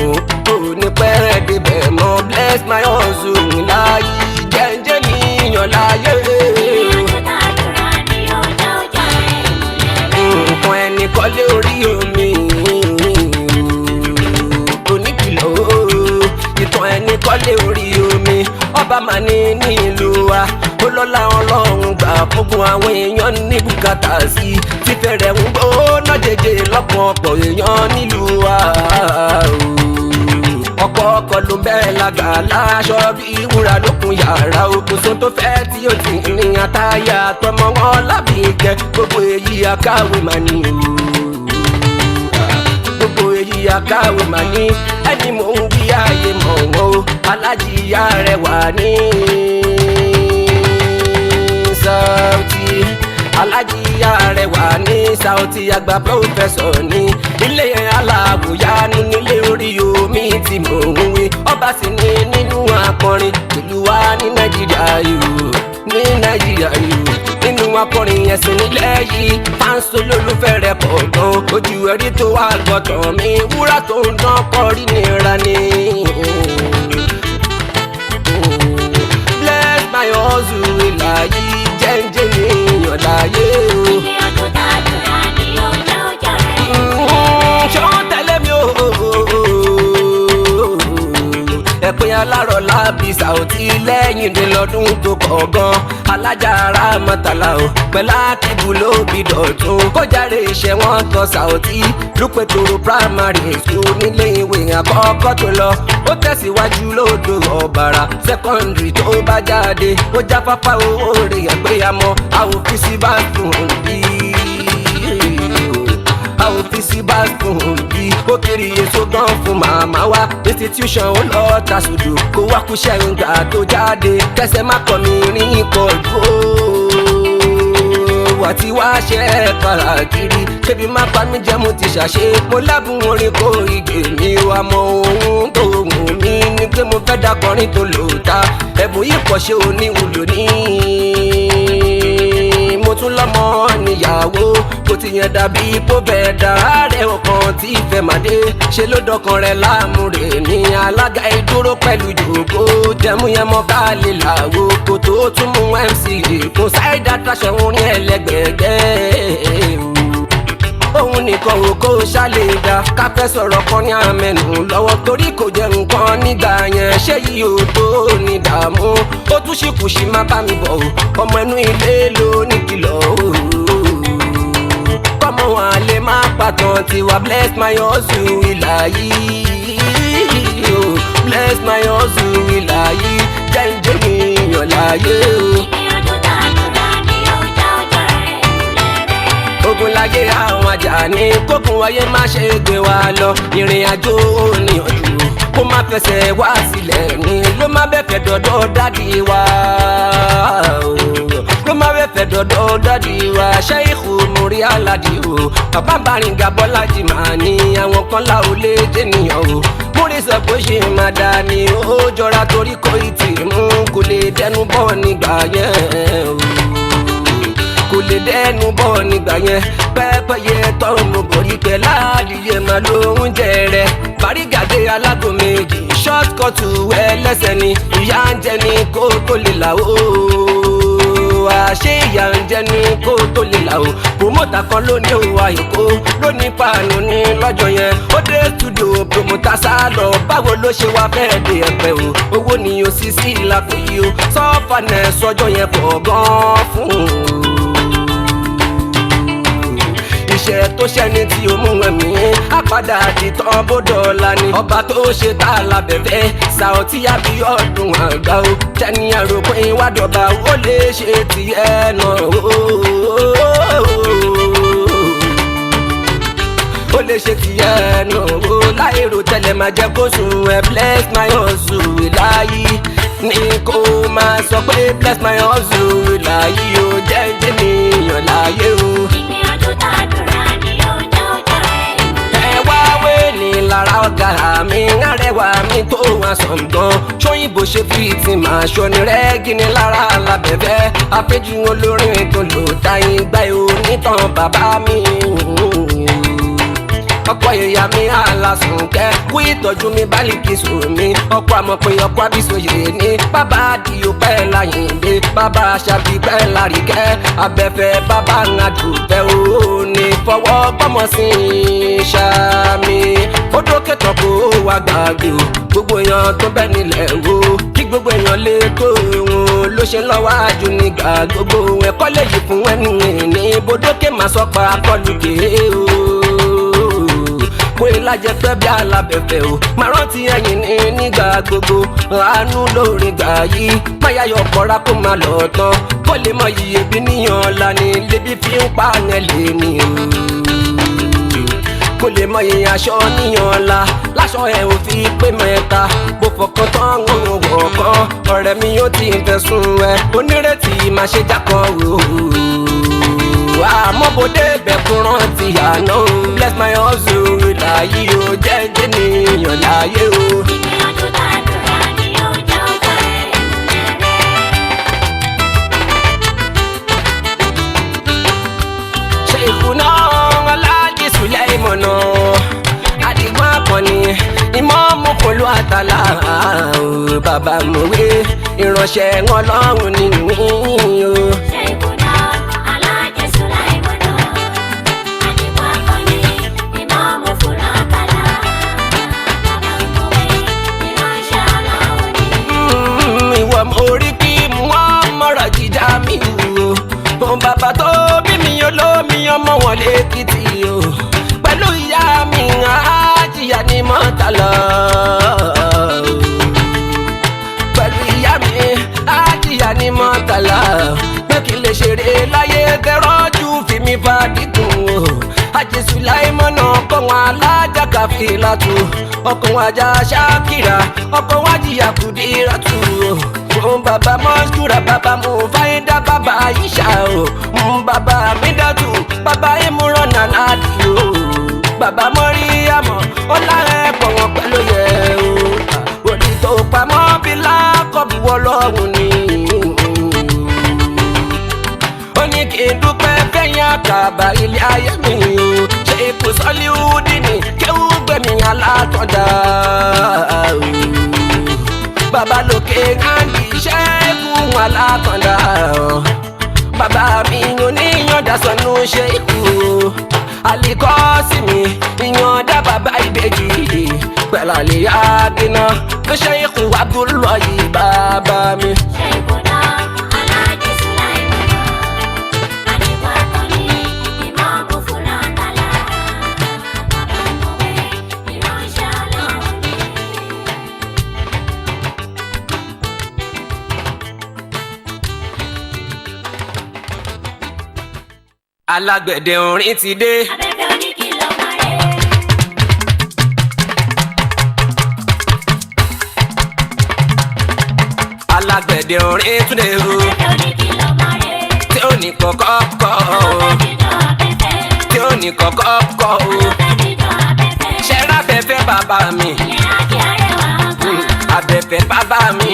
ó ní pẹ́rẹ́ débẹ̀ mọ́ bless my hustle láyé jẹ́njẹ́ níyàn láyé. nǹkan ẹni kọ́lé orí omi ẹni kọ́lé orí omi ọba máa ní nílùú wa ó lọ́lá ọlọ́run gbà fúngun àwọn èèyàn ní bùkátà sí fífẹ́ rẹ̀ ń gbóná jẹjẹ lọ́pọ̀ ọ̀pọ̀ èèyàn nílùú wa ọ̀pọ̀ ọkọ̀ ló ń bẹ́ẹ̀ lága láṣọ bí wúrà lókun yàrá òkùnso tó fẹ́ tí ó ti rìn àtàyà tọmọ wọn lábì kẹ gbogbo èyí akáwé máa ní gbogbo èyí akáwé máa ní ẹni mò ń wí ààyè mọ̀ wọ́n o alájìyá rẹ̀ wà ní Saoty alájìyá rẹ̀ wà ní Saoty àgbà pọ́fẹ́sọ̀ ní ilé aláwòyánu nílé orí omi tí mò ń wí ọba sì ní nínú akọrin ìlú wa ní Nàìjíríà yìí ní Nàìjíríà yìí nínú akọrin ẹ̀sìn nílẹ̀ yìí fáńsó lólùfẹ́ rẹ̀ pọ̀ gan ojú ẹ̀rí tó wà gbọ́tàn mi wúrà tó ń dán kọrí nira ni. bless my hustle ìlà yìí jẹ́njẹ́ ní èèyàn láyé o. ilé ọdún tàdúrà ni ó jẹ́ ọjọ́ rẹ̀. ṣé wọ́n tẹ̀lé mi o. ẹ̀pin alárọ̀ lábí Saoty lẹ́yìn dé lọ́dún tó kọ̀ gan alájàrá mọ́tàlá o pẹ̀lú àkìbù ló bí dọ̀tún kó jáde iṣẹ́ wọn tọ́ Saoty lùpẹ̀tòrò primary school nílé ìwé àkọ́kọ́ tó lọ ó tẹ̀síwájú lódò ọ̀bàrà secondary tó bá jáde ó jáfáfá owó rẹ̀ àgbéyàmọ́ àwòfíìsì bá tún bí àwòfíìsì bá tún bí ó kiri èso gan fún màmá wa institution ó lọ tàṣùdù kó wá kúṣẹ́ ìgbà tó jáde kẹsẹ̀ má kọ́ mi rí ìkọlù wà tí wá ṣe kàràkiri kébi má pa mí jẹ́ mo ti ṣàṣe mo lábùn orin kó igè mi wà mọ ohun tó wù mí ní pé mo fẹ́ dákọrin tó lò ta ẹ̀bùn yìí pọ̀ ṣe oníwúlò ní mo tún lọ́mọ níyàwó kò ti yẹn dàbí bó bẹ́ẹ̀ dá ààrẹ ọkàn tí ìfẹ́ màdé ṣe ló dọkàn rẹ̀ láàmú rẹ̀ ní alága ìdúró pẹ̀lú ìjòkó jẹ́múyẹ́mọ́ ká lè làwọ̀ kò tó tún mú MC fún side attraction orin ẹlẹgbẹ̀gbẹ̀ òun nìkan ò kó ṣàlẹ̀ dá káfẹ́ sọ̀rọ̀ kan ní àmẹ́nu lọ́wọ́ torí kò jẹ́ nǹkan nígbà yẹn ṣé yìí ò tó ní dààmú ó tún ṣìkù sí má bá mi bọ̀ ọmọ inú ilé ló ní kìlọ̀ kọ́mọ wọn lè má pàtàn tiwa bless my hustle ìlà yìí bless my hustle ìlà yìí jẹ́njẹ́ mi yàn láyé o. ogun láyé àwọn ajá ní kókun wáyé má ṣe gbé wa lọ ìrìn àjò oníyanjú kó má fẹsẹ̀ wá sílẹ̀ ní ló má bẹ̀fẹ̀ dọ̀dọ̀ dádì wa ló má bẹ̀fẹ̀ dọ̀dọ̀ dádì wa Ṣẹ́ìkù Múrí Aládì o bàbá Bàríngà Bọ́lájì máa ní àwọn kan láò lè jẹ́nìyàn o Múrí sọ pé ṣe máa dá ní ó jọra torí kò ì tì mú kò lè dẹnu bọ́ nígbà yẹn o kò lè dẹnu bọ́ nígbà yẹn pẹ́pẹ́yẹ tọ́nu borí pẹ́ láàdìyẹ máa lóhun jẹ rẹ̀ Bàrígàdé alágò méjì ṣọ́ọ̀kọ̀tù ẹlẹ́sẹ̀ ni ìyá ń jẹ ní kó tó lè là ó àṣé ìyá ń jẹ ní kó tó lè là ó promota kan ló ní òwò àyíkó ló ní pàánù ní lọ́jọ́ yẹn ó dé studio promota sá lọ báwo ló ṣe wá fẹ́ẹ́ dé ẹ̀pẹ́ o owó ni o sì sí ìlàkò yìí o sọ́ọ̀fà náà sọ́jọ́ yẹn pọ̀ gan-an fún un iṣẹ́ tó ṣẹ́ni tí ó mú ẹ̀mí àpàdà àdìtàn bódọ́là ni ọba tó ṣe tá a lábẹ́fẹ́ Saoty Abiodun àgbà ó jẹ́ni àròpin ìwádọ́ba ó lè ṣe tiẹ̀ náà ó lè ṣe tiẹ̀ náà ó láìrò tẹ́lẹ̀ máa jẹ́ kó sùn ẹ̀ bless my hustle láyé ní kó máa sọ pé bless my hustle láyé ó jẹ́ jẹ́nìyàn láyé o. ìgbìyànjú tàdúrà ni ó jẹ́ ọjọ́ rẹ̀ ìmúlẹ̀. ẹ wá wé ní lára ọ̀gá mi arẹwà mi tó wá sọ̀ǹgàn ṣóyìnbó ṣe fi ti máa ṣọ́ni rẹ́gí ní lára alábẹ́fẹ́ àfẹ́jù olórin tó lò táyìn gbá ò nítàn bàbá mi ọ̀pọ̀ èèyàn mi Àlàsùnkẹ́ kú ìtọ́jú mi Bálíkísù mi ọ̀pọ̀ àmọ̀pin ọ̀pọ̀ Àbísóyè ní bàbá Àdìó pẹ́ Láyìndé bàbá Àṣàbí pẹ́ Lárìkẹ́ Abẹ́fẹ́ bàbá Àdùfẹ́ ò ní fọwọ́ gbọ́mọ sí Ṣàmì ó dókè tán kó wá gbàgbé o gbogbo èèyàn tó bẹ́ nílẹ̀ wo kí gbogbo èèyàn lè tó wọn ló ṣe lọ́wọ́ àjò nígbà gbogbo ẹ̀kọ́ lè yí fún ẹni ní bodókè má sọ pa akọlù kéé o kó ìlàjẹ pẹ́ bí alábẹ̀fẹ̀ o máa rántí ẹ̀yìn ní nígbà gbogbo àánú lórí gbà yìí máyà yọ kọ́ra kó máa lọ tán kó lè mọ iye bí níyàn la ní lébi fi ń pa yẹn lè ní kó lè mọ iye aṣọ níyàn la láṣọ ẹ̀ ò fi pé mẹ́ta bó fọkàn tán ń wọ̀ kan ọ̀rẹ́ mi yóò ti fẹ̀sùn ẹ̀ onírètí máa ṣe jákọ̀ wò àmọ́bodè bẹ̀kún rántí àná bless my hustle láyé o jẹ́jẹ́ níyàn láyé o. ìgbìyànjú tàdúrà ni ó jẹ́ ọjọ́ rẹ̀ ìmúlẹ̀ rẹ̀. Ṣèyíkùná Aláàjì Sùlẹ́ìmọ̀nà Àdìgún Àkànní Ìmáàmù Kòló Àtàlà bàbá mọ̀wé ìránṣẹ́ Ọlọ́run nínú o. Ṣèyíkùná Aláàjì Sùlẹ́ìmọ̀nà Àdìgún Àkànní Ìmáàmù Kòló Àtàlà bàbá mọ̀wé ìránṣẹ́ Ọlọ́run ni. ìwọ orí bí wọ́n mọ̀rọ̀ jíjà mi o bàbá tó bí mi olómi ọmọ wọn lẹ́kìtì o pẹ̀lú ìyá mi Àjíyà ní Mọ́tàlá pẹ̀lú ìyá mi Àjíyà ní Mọ́tàlá pé kí lè ṣeré láyé tẹ́rọ́jú fi mi fa dídùn o Hájì Sùláìmọ̀nà ọkọ̀ wọn alájà Kàfílátù ọkọ̀ wọn ajá Ṣákìrà ọkọ̀ wọn Àjíyà Kùdírátù o bàbá Mọ́ṣúrà bàbá Mùfáídà bàbá Àyíṣà o bàbá Mídàtù bàbá Ìmúràn Aládì o bàbá Mọ́ríyàmọ̀ ọlárẹ̀pọ̀ wọn pẹ̀lú yẹ o òdì tó pamọ́ bí lákọ̀bù Ọlọ́run ni ó ní kí n dúpẹ́ fẹ́yìn àkàbà ilé ayé mi o ṣe ipò Sọ́líhùdì ní kéwú gbẹ̀mí alátọ̀dá o bàbá lókè káńdì ṣẹ́gun alákọ̀dá bàbá mi oníyànjá sọnù ṣe ikú Àlìkọ́sì mi ìyànjá bàbá ìbejì pẹ̀lú àlèyá dínà tó ṣe ikú Abdullahi bàbá mi. Ṣèyíkùná Aláàjì Sùlẹ́ìmọ̀nà Àdìgún Àkànní Ìmáàmù Kòló Àtàlà bàbá mọ̀wé ìránṣẹ́ Ọlọ́run ni. Alágbẹ̀dẹ orin ti dé. Abẹ́fẹ́ oníkìlọ̀ máa rẹ̀. alágbẹ̀dẹ orin túnde o tí ó ní kọ́kọ́ kọ́ o tí ó ní kọ́kọ́ kọ́ o ṣẹ́ra fẹ́fẹ́ bàbá mi abẹ́fẹ́ bàbá mi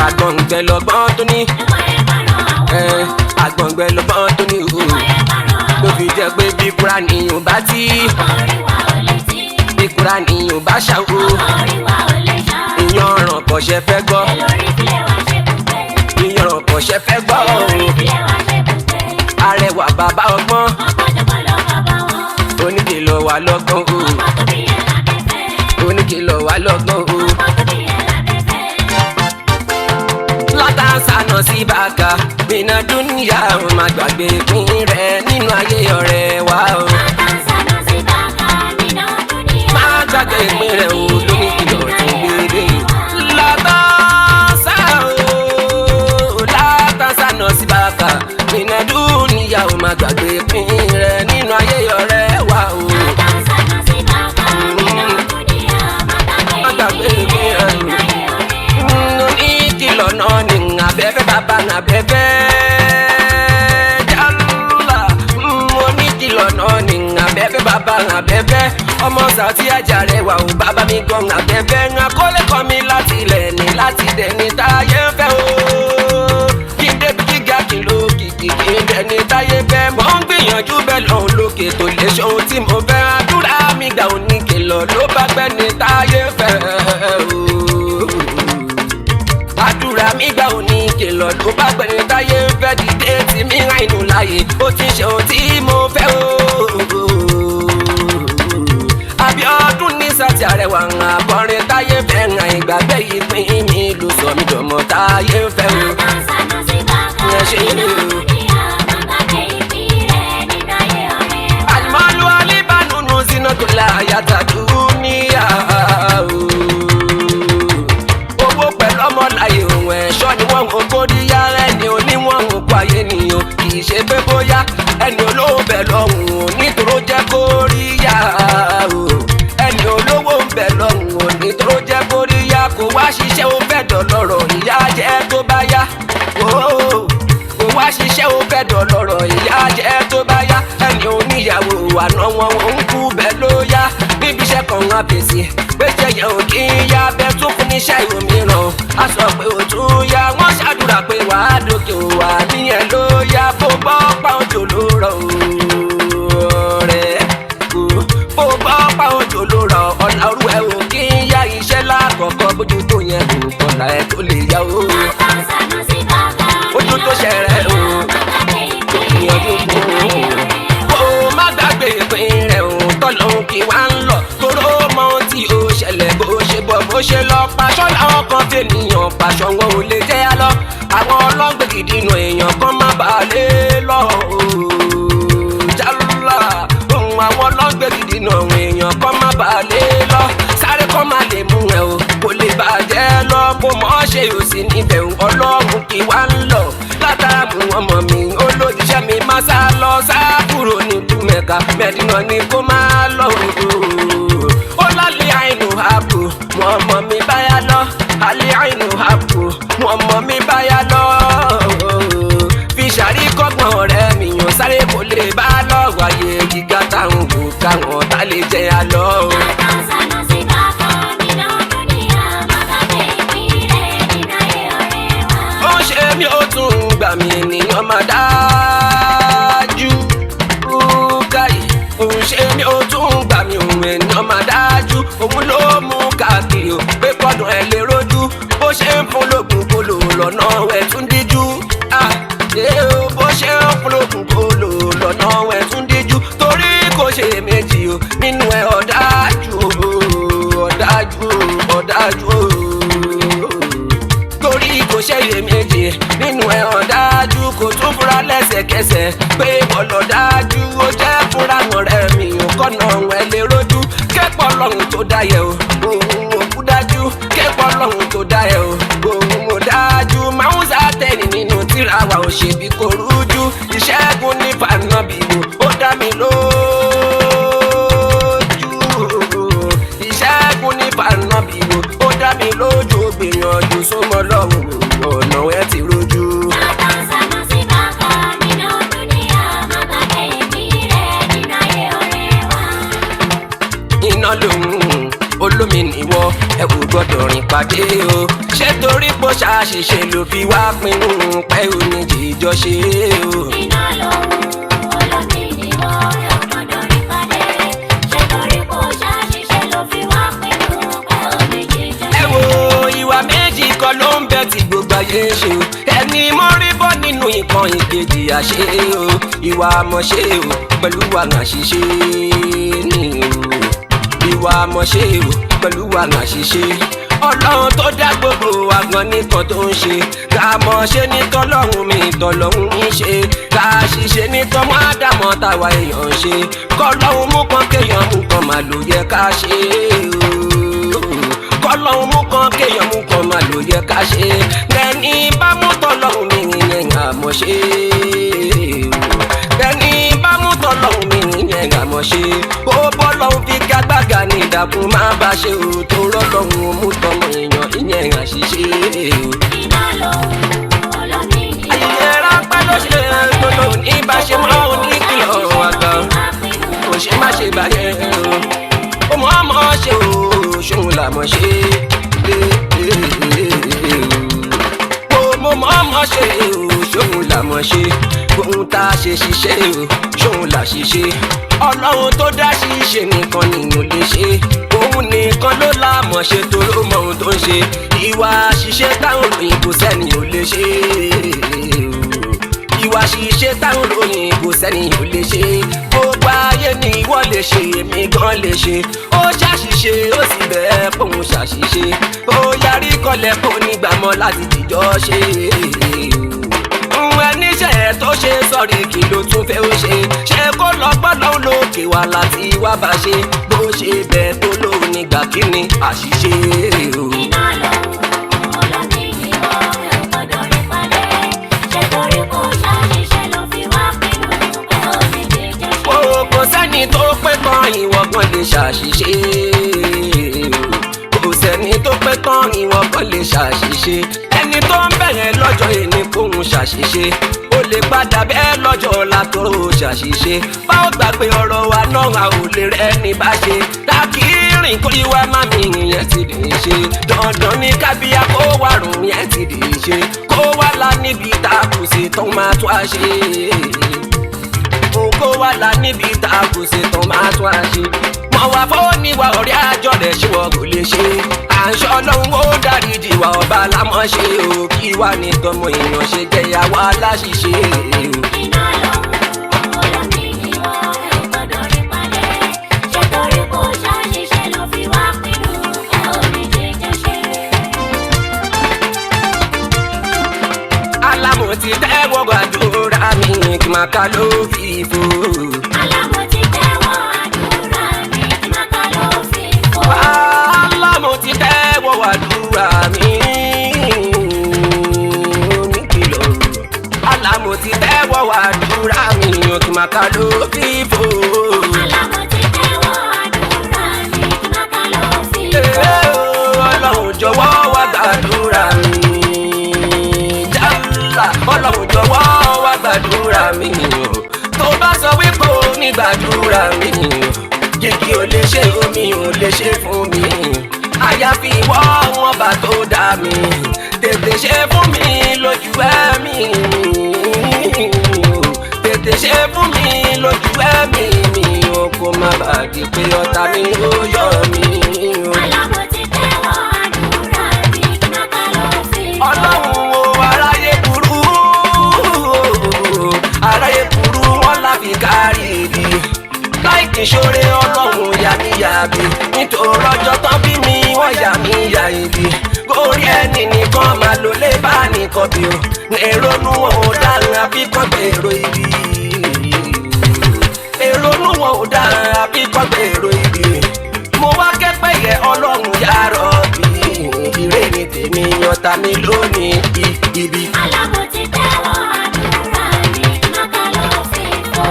àgbọ̀ngbẹ̀ lọ́gbọ́n tó ní àgbọ̀ngbẹ̀ lọ́gbọ́n tó ní o ló fi jẹ́ pé bí Kúránì ò bá tí bí Kúránì ò bá ṣàwó ìyàn ọ̀ràn kọ̀ṣẹ́ fẹ́ gbọ́ ìyàn ọ̀ràn kọ̀ṣẹ́ fẹ́ gbọ́ arẹwà bàbá ọgbọ́n oníkìlọ̀ wà lọ́gbọ́n o oníkìlọ̀ wà lọ́gbọ́n o. látàsánà sí bàkà bínà dúníyà ó má gbàgbé pín rẹ̀ nínú ayé ọ̀rẹ́ wa o. má gbàgbé pín rẹ̀ o lóníkìlọ̀ tó gbére. látàsánà sí bàkà bínà dúníyà ó má gbàgbé pín rẹ̀ nínú ayé ọ̀rẹ́ wa o. lọ́nà ni abẹ́fẹ́ bàbá ní abẹ́fẹ́ jálá mo ní kí lọ́nà ni abẹ́fẹ́ bàbá ní abẹ́fẹ́ ọmọ Saoty Ajáre wà ó bàbá mi gan abẹ́fẹ́ ń akọ́lé kọ́ mi láti ilẹ̀ ní láti dẹni táyé ń fẹ́ o kí n débi gíga kí n lókìkí kí n dẹni táyé fẹ́ mò ń gbìyànjú bẹ́ẹ̀ lọ́hùn lókè tó lè ṣe ohun tí mo fẹ́ àdúrà mi gbà ò ní kìlọ̀ ló bá gbẹ́ ní táyé fẹ́ o. àdúrà mi gbà ò ní kìlọ̀ ló bá gbẹ̀yìn táyé ń fẹ́ dìde tí mi ràn inú láàyè ó ti ṣe ohun tí mo fẹ́ o. Abíọ́dún ní Saoty Arẹwà ń akọrin táyé fẹ́ ń ràn ìgbàgbé yìí pín mi ló sọ mí dọ̀mọ́ táyé ń fẹ́ o. ẹ ṣe é o. àlùmọ́lù alíbánú sínú tó láyà tàdú níyà o. ọmọláyé òun ẹ̀ṣọ́ ni wọ́n ń kóríyá ẹni oníwọ̀n ń kó ayé nìyàn kì í ṣe pé bóyá ẹni olówó bẹ̀ lọ́hùn nítoró jẹ́ kóríyá o ẹni olówó ń bẹ̀ lọ́hùn nítoró jẹ́ kóríyá kò wá ṣiṣẹ́ ó fẹ́ dọ̀lọ́rọ̀ ìyá jẹ́ tó bá yá kò wá ṣiṣẹ́ ó fẹ́ dọ̀lọ́rọ̀ ìyá jẹ́ tó bá yá ẹni oníyàwó àná wọn ń kú bẹ́ẹ̀ ló yá níbi iṣẹ́ kan wọn fèsì péṣẹ yẹn ò kí ń yá bẹ́ẹ̀ tún fún níṣẹ́ ìwòmíràn a sọ pé ó tún yá wọ́n ṣàdúrà pé wàá dókè wà níyẹn ló yá bó bọ́ pa òjò ló rọ̀ rẹ̀ bó bọ́ pa òjò ló rọ̀ ọ̀nà òru ẹ̀ ò kí ń yá iṣẹ́ lákọ̀ọ́kọ́ bójú tó yẹn kò kọ̀ọ̀lá ẹ̀ tó lè yá o ojú tó ṣẹ̀rẹ̀ o ìyànjú kò ó má gbàgbé ìpín rẹ̀ o tọ́lọ́hún kí wá ń lọ toró mọ ohun tí ó ṣẹlẹ̀ bó ṣe bọ̀ bó ṣe lọ paṣọ làwọn kan fènìyàn paṣọ wọn ò lè jẹ́ á lọ àwọn ọlọ́gbẹ́ gidi nù èèyàn kan má bàa lé lọ jálá ohun àwọn ọlọ́gbẹ́ gidi nù èèyàn kan má bàa lé lọ sáré kan má lè mú ẹ o kò lè bàjẹ́ lọ kó mọ́ ṣe ò sí níbẹ̀ ọlọ́run kí wá ń lọ látara mú ọmọ mi olódìṣẹ́ mi má sá lọ sá kúrò ní Mẹ́kà Mẹ́dínà ni kó má lọ ó lálẹ́ àìnù àpò mú ọmọ mi báyà lọ alẹ́ àìnù àpò mú ọmọ mi báyà lọ fi ṣàrí kọ́gbọ̀n ọ̀rẹ́ mi yàn sáré kò lè bá lọ wáyé gíga táwọn kò káwọn tá lè jẹ́ àlọ́. ó ṣe mí ó tún gbà mí ènìyàn máa dájú káyì òun ṣe mí ó tún gbà mí òun ènìyàn máa dájú òun ló mú káàkiri ò pé kọ́dùn ẹ̀ lè rojú bó ṣe ń fún lóògùn kó lò lọ́nà ẹ̀ tún díjú bó ṣe ń fún lóògùn kó lò lọ́nà ẹ̀ tún díjú torí kò ṣe méjì o nínú ẹ̀ ọ̀dájú torí kò ṣe méjì nínú ẹ̀ ọ̀dájú kò tún fura lẹ́sẹ̀kẹsẹ̀ pé bọ́lọ̀ dájú ó jẹ́ fúnra wọn rẹ̀ mi ò kọ́nà ẹ̀ lè rojú kẹ́pọ̀ lọ́hùn tó dáyẹ̀ o òun ò kú dájú kẹ́pọ̀ lọ́hùn tó dáyẹ̀ o òun ò dájú máa ń sátẹ̀lì nínú tíra wa ò ṣe bí kò rújú ìṣẹ́gun ní fànàbìwò ó dá mi lójú ìṣẹ́gun ní fànàbìwò ó dá mi lójú gbìyànjú súnmọ́ lọ́hùn ọ̀nà ẹ ti rojú. iná lòun olómi níwọ ẹ kò gbọ́dọ̀ rìn pàdé o ṣé torí pò ṣàṣìṣe ló fi wá pinnu pé ò ní jíjọ ṣe o. iná lòun olómi níwọ ẹ kò gbọ́dọ̀ rìn pàdé ṣé torí pò ṣàṣìṣe ló fi wá pinnu pé ò ní jíjọ ṣe. ẹ wo ìwà méjì kan ló ń bẹ tí gbogbo ayé ń ṣe o ẹni mo rí bọ́ nínú nǹkan ìkejì àṣẹ o ìwà àmọ̀ṣe o pẹ̀lú àwọn àṣìṣe ni o ìwà àmọ̀ṣe o pẹ̀lú àwọn àṣìṣe ọlọ́run tó dá gbogbo àgbọn nìkan tó ń ṣe ká mọ̀ ṣe ní tọ́lọ́run mi tọ́lọ́run ń ṣe ká ṣiṣẹ́ ní tọ́mọ́ àdàmọ́ táwa èèyàn ń ṣe kọ́lọ́run mú kan kéèyàn mú kan mà ló yẹ ká ṣe o kọ́lọ́run mú kan kéèyàn mú kan mà ló yẹ ká ṣe lẹ́ni bá mú tọ́lọ́run mi ìyẹn àmọ̀ṣe lẹ́ni bá mú tọ́lọ́run mi ìyẹn àmọ̀ṣe ó bọ́lọ́run fi gágbága ní ìdàkùn má bá ṣe ò tó rọ́lọ́run mú tọmọ èèyàn ìyẹn àṣìṣe o. iná lòun olómi níwọ ayẹyẹ ráńpẹ́ ló ṣe gbogbo ní bá ṣe mọ́ oníkìlọ̀ àgbà kò ṣe má ṣe báyẹn o ó mọ̀ ọ́ mọ̀ ṣe o ṣòun làmọ̀ ṣe mo mọ̀ ọ́ mọ̀ ṣe o ṣòun làmọ̀ ṣe ohun tá a ṣe ṣiṣẹ́ o ṣòun là ṣiṣẹ́ ọlọ́run tó dá ṣiṣẹ́ nìkan nìyẹn lè ṣe òun nìkan ló lámọ̀ ṣe tó ló mọ ohun tó ń ṣe ìwà ṣiṣẹ́ táwọn òyìnbó sẹ́ni ò lè ṣe ìwà ṣiṣẹ́ táwọn òyìnbó sẹ́ni ò lè ṣe gbogbo ayé ni ìwọ lè ṣe èmi gan lè ṣe ó ṣàṣìṣe ó sì bẹ́ẹ̀ pòun ṣàṣìṣe ó yarí kọlẹ̀ kó nígbàmọ́ láti dìjọ́ ṣe ẹníṣẹ́ tó ṣe sọ̀rí kí ló tún fẹ́ ó ṣe kó lọ́gbọ́n lọ́hùn lókè wá láti wá bá ṣe bó ṣe bẹ́ẹ̀ tó lóun nígbà kíni àṣìṣe o. iná lòun olómi níwọ ẹ kò gbọ́dọ̀ rìn pàdé ṣé torí pò ṣàṣìṣe ló fi wá pinnu pé ò ní jíjọ ṣe. kò sẹ́ni tó pé tán ìwọ kan lè ṣàṣìṣe kò sẹ́ni tó pé tán ìwọ kan lè ṣàṣìṣe ẹni tó ń bẹ̀rẹ̀ lọ́jọ́ èní kóhun ṣàṣìṣe ó lè padà bẹ́ẹ̀ lọ́jọ́ ọ̀la tó ṣàṣìṣe bá ó gbàgbé ọ̀rọ̀ wa náà a ò lè rẹ́ ní bá ṣe tákìrìn kó ìwà má mi yẹn ti dì í ṣe dandan ní kábíyá kó wà rùn yẹn ti dì í ṣe kó wà lá níbi tá a kù sí tó máa tó a ṣe kó wà lá níbi tá a kù sí tó máa tó a ṣe mọ̀ wá fóníwà ọ̀rẹ́ àjọ rẹ̀ ṣé wọ́n kò lè ṣe àṣọ lọ́hún ó dáríjì wá ọba lámọ́ ṣe o kí wà ní tọmọ èèyàn ṣe jẹyàwó aláṣìṣe o. iná lòun olómi níwọ ẹ kò gbọ́dọ̀ rìn pàdé ṣé torí pò ṣàṣìṣe ló fi wá pinnu pé ò ní jíjọ ṣe. alámọ̀ ti tẹ́wọ́ gbàdúrà mi kí máa ká ló fi fò. alámọ̀ ti tẹ́wọ́ àdúrà mi kí máa ká ló fi fò. alámọ̀ ti tẹ́wọ́ gbàdúrà mi oníkìlọ̀ alámọ̀ ti tẹ́wọ́ gbàdúrà mi kí máa ká ló fi fò. alámọ̀ ti tẹ́wọ́ àdúrà mi kí máa ká ló fi fò. ọlọ́run jọ̀wọ́ wá gbàdúrà mi jálá ọlọ́run jọ̀wọ́ wá gbàdúrà mi tó bá sọ wípé ó ní gbàdúrà mi jìgì ò lè ṣe omi ò lè ṣe fún mi àyàfi ìwọ wọn bá tó dá mi tètè ṣe fún mi lójú ẹ̀mí tètè ṣe fún mi lójú ẹ̀mí mi o kò má bàa di pé ọ̀tá mi ó yọ mí o. alámọ̀ ti tẹ́wọ́ àdúrà mi kí máa ká ló fi fò. ọlọ́run o aráyé burú aráyé burú wọn láfi kárí ibi láì kí ṣoore ọlọ́run yàmíyàbí nítorí ọjọ́ tán bí mi wọ́n yàmíyà ibi gorí ẹni nìkan máa lò lè bá nìkan bí o èrònú wọn ò dáhùn àfikún gbèrò ibi èrònú wọn ò dáhùn àfikún gbèrò ibi mo wá kẹ́pẹ́ yẹ ọlọ́run yàrá bí ìrè ní tèmi ọ̀tá mi lónìí ibi. alámọ̀ ti tẹ́wọ́ àdúrà mi kí máa ká ló fi fò.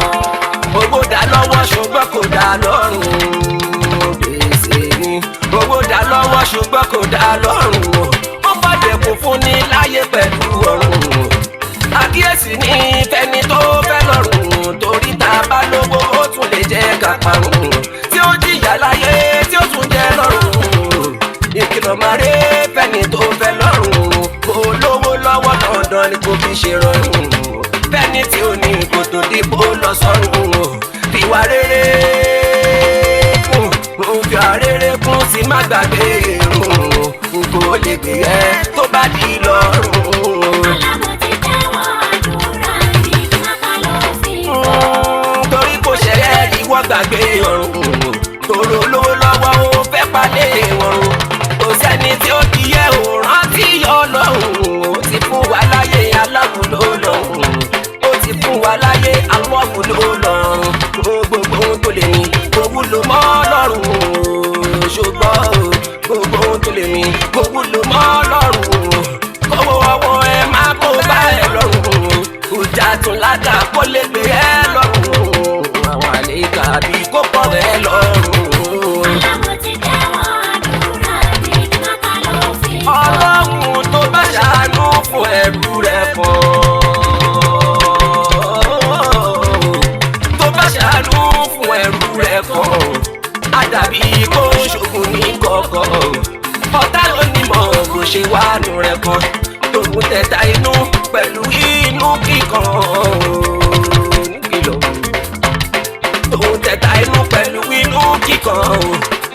owó dá lọ́wọ́ ṣùgbọ́n kò dá lọ́rùn gbèsè ni owó dá lọ́wọ́ ṣùgbọ́n kò dá lọ́rùn ó fàdé parun tí ó jìyà láyé tí ó tún jẹ lọ́run ìkìlọ̀ máa rí fẹ́ni tó fẹ́ lọ́rùn kó lówó lọ́wọ́ dandan ni kò fi ṣe rọrùn fẹ́ni tí ó ní kò tó dìbò lọ sọ́run fìwà rere kún fi àrèrè kún sí má gbàgbé irun kò lè gbé ẹ tó bá di lọ́rùn. torí kò ṣẹlẹ̀ ìwọ gbàgbé ọ̀run tòrò lówó lọ́wọ́ ó fẹ́ palẹ̀ ọ̀run kò sẹ́ni tí ó di yẹ ò rántí Ọlọ́run ó ti fún wa láyé aláwọ̀ ló lọ́run ó ti fún wa láyé aláwọ̀ ló lọ́run gbogbo ohun tó lè ní kò wúlò mọ́ lọ́run ṣùgbọ́n gbogbo ohun tó lè ní kò wúlò mọ́ lọ́run kówó ọwọ́ ẹ má kó bá ẹ lọ́run ìjà tún ládà kó lè gbé ẹ lọ́run àwọn àlejò àbí kó pọ̀ ẹ lọ́run. Ọlọ́run tó bá ṣàánú fún ẹrú rẹ̀ kan tó bá ṣàánú fún ẹrú rẹ̀ kan á dàbí kó ṣògùn ní kọ̀kọ̀ ọ̀tá ló ní mọ̀ bó ṣe wá nù rẹ̀ kan tòun tẹ̀ta inú pẹ̀lú inú kíkan nígbìlọ̀ tòun tẹ̀ta inú pẹ̀lú inú kíkan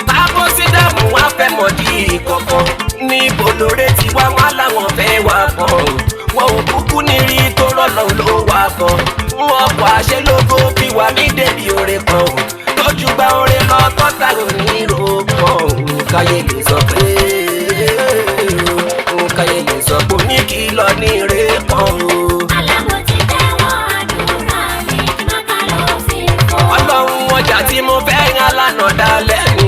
bábọ́ sí dààmú wá fẹ́ mọ̀ di kọ̀kọ̀ níbo lóore ti wá wá láwọn fẹ́ wá kàn wọn ò kúkú ní rí tó rọ́lọ́ ló wá kàn wọn kọ àṣẹ lógo bí wà ní débi oore kan lójú gba oore lọ tọ́ta òní ro kan káyé lè sọ pé káyé lè sọ pé ní kí lọ ní ire kan o. Ọlọ́run ọjà tí mo fẹ́ yan lánàá dalẹ̀ ni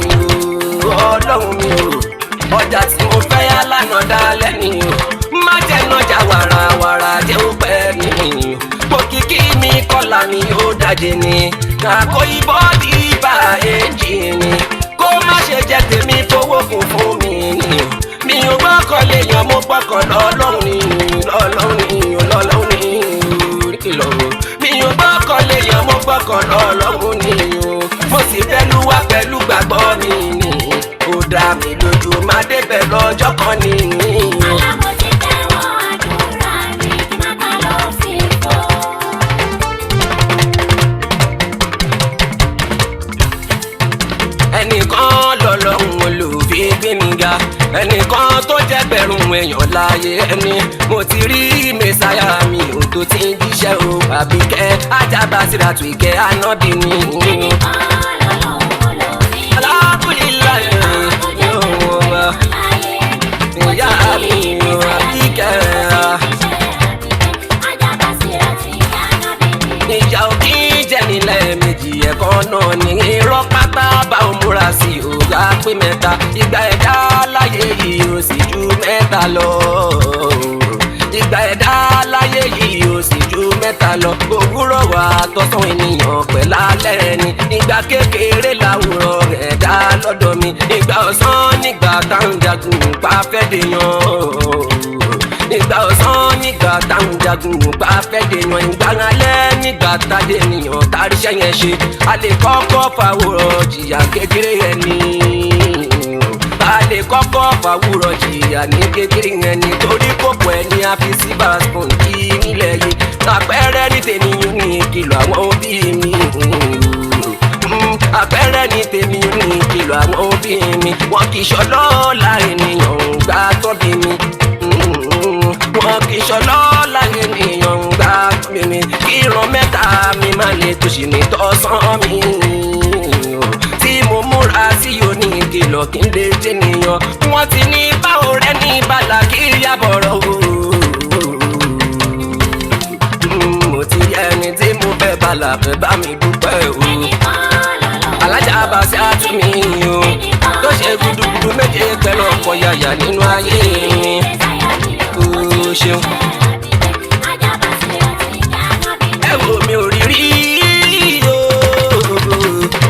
o Ọlọ́run mi o ọjà tí mo fẹ́ yá lánàá dálẹ́ ni o má jẹ́ nájà wàràwàrà jẹ́ ó pẹ́ ni òkìkí mi kọ́là mi ó dájé ni kàkó ibọ́ di ibà èjì ni kó má ṣe jẹ́ tèmi fowó kún fún mi ni mi ò gbọ́kàn lè yan mo gbọ́kàn lọ́lọ́run ni lọ́lọ́run ni lọ́lọ́run ni kìlọ̀ mi ò gbọ́kàn lè yan mo gbọ́kàn lọ́lọ́run ni mo sì fẹ́lú wá pẹ̀lú gbàgbọ́ mi ni ó dá mi lójú má débẹ̀ lọ́jọ́ kan ni. ẹnìkan lọ́lọ́run olùfi gbé mi ga ẹnìkan tó jẹ́ bẹ̀rùn èèyàn láyé ẹni mo ti rí mẹ́sáyà mi ò tó ti ń jíṣẹ́ o Àbíkẹ́ Ajábásírà tó ìkẹ́ ànábì ni. Ìyá mi ò Àbíkẹ́ ìjà òkì jẹ́ nílẹ̀ méjì ẹ̀kọ́ náà ní irọ́ pátá bá ò múra sí ògá pé mẹ́ta ìgbà ẹ̀dá láyé yìí ò sì ju mẹ́ta lọ ìgbà ẹ̀dá láyé yìí ò sì ju mẹ́ta lọ òwúrọ̀ wà tọ́sán ènìyàn pẹ̀lú alẹ́ ẹni ìgbà kékeré làwùrọ̀ ẹ̀dá lọ́dọ̀ mi ìgbà ọ̀sán nígbà táwọn jagun pa fẹ́ dèèyàn ìgbà ọ̀sán nígbà táwọn jagun pa fẹ́ dèèyàn ìgbà alẹ́ nígbà tádé ènìyàn táríṣẹ́ yẹn ṣe a lè kọ́kọ́ fàwòrán jìyà kékeré ẹni a lè kọ́kọ́ fàwòrán jìyà ní kékeré ẹni torí kòkò ẹni a fi sí bascon kí nílẹ̀ yìí àpẹẹrẹ ní tènìyàn ní ìkìlọ̀ àwọn òbí mi àpẹẹrẹ ní tèmi ní ìkìlọ̀ àwọn òbí mi wọn kì í ṣọlọ́ọ̀lá ènìyàn gbà tọ́ bí mi wọn kì í ṣọlọ́ọ̀lá ènìyàn gbà tọ́ bí mi kí ìran mẹ́ta mi má lè tó ṣì ní tọ́sán mi tí mo múra sí òní ìkìlọ̀ kí n lè jẹ́ nìyàn wọ́n ti ní báwo rẹ ní bàlá kí yàbọ̀rọ̀ mo ti yẹ ẹni tí mo fẹ́ bàlá fẹ́ bá mi dúpẹ́ o. Ajábásírà mi o tó ṣe gudugudu méje pẹ̀lú ọkọ̀ yàyà nínú ayé mi o ṣeun. ẹ wo mi ò rí rí o